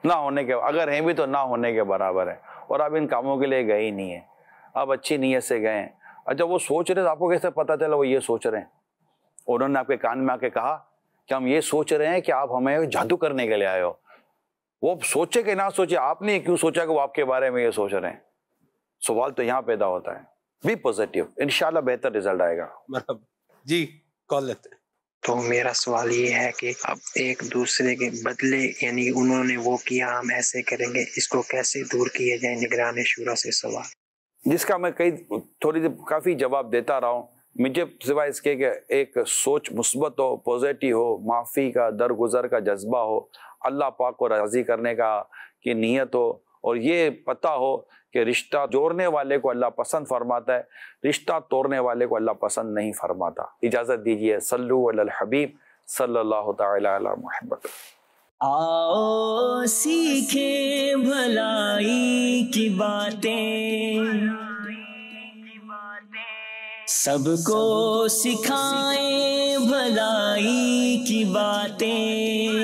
نہ ہونے کے, اگر ہیں بھی تو نہ ہونے کے برابر ہے. اور آپ ان کاموں کے لیے گئے ہی نہیں ہیں, آپ اچھی نیت سے گئے. اچھا وہ سوچ رہے تو آپ کو کیسے پتا چلا وہ یہ سوچ رہے ہیں؟ انہوں نے آپ کے کان میں آ کے کہا کہ ہم یہ سوچ رہے ہیں کہ آپ ہمیں جادو کرنے کے لیے آئے ہو. وہ سوچے کہ نہ سوچے, آپ نے کیوں سوچا کہ وہ آپ کے بارے میں یہ سوچ رہے ہیں؟ سوال تو یہاں پیدا ہوتا ہے. بی پوزیٹیو, انشاءاللہ بہتر رزلٹ آئے گا. جی کال لیتے ہیں. تو میرا سوال یہ ہے کہ اب ایک دوسرے کے بدلے یعنی انہوں نے وہ کیا ہم ایسے کریں گے, اس کو کیسے دور کیا جائے؟ نگران شورا سے سوال, جس کا میں کافی جواب دیتا رہا ہوں. مجھے سوائے اس کے کہ ایک سوچ مثبت ہو, پوزیٹیو ہو, معافی کا درگزر کا جذبہ ہو, اللہ پاک کو راضی کرنے کا کی نیت ہو, اور یہ پتہ ہو کہ رشتہ جوڑنے والے کو اللہ پسند فرماتا ہے, رشتہ توڑنے والے کو اللہ پسند نہیں فرماتا. اجازت دیجیے. صلو علی الحبیب صلی اللہ تعالی علی محمد. آؤ سیکھیں بھلائی کی باتیں, سب کو سکھائیں بھلائی کی باتیں.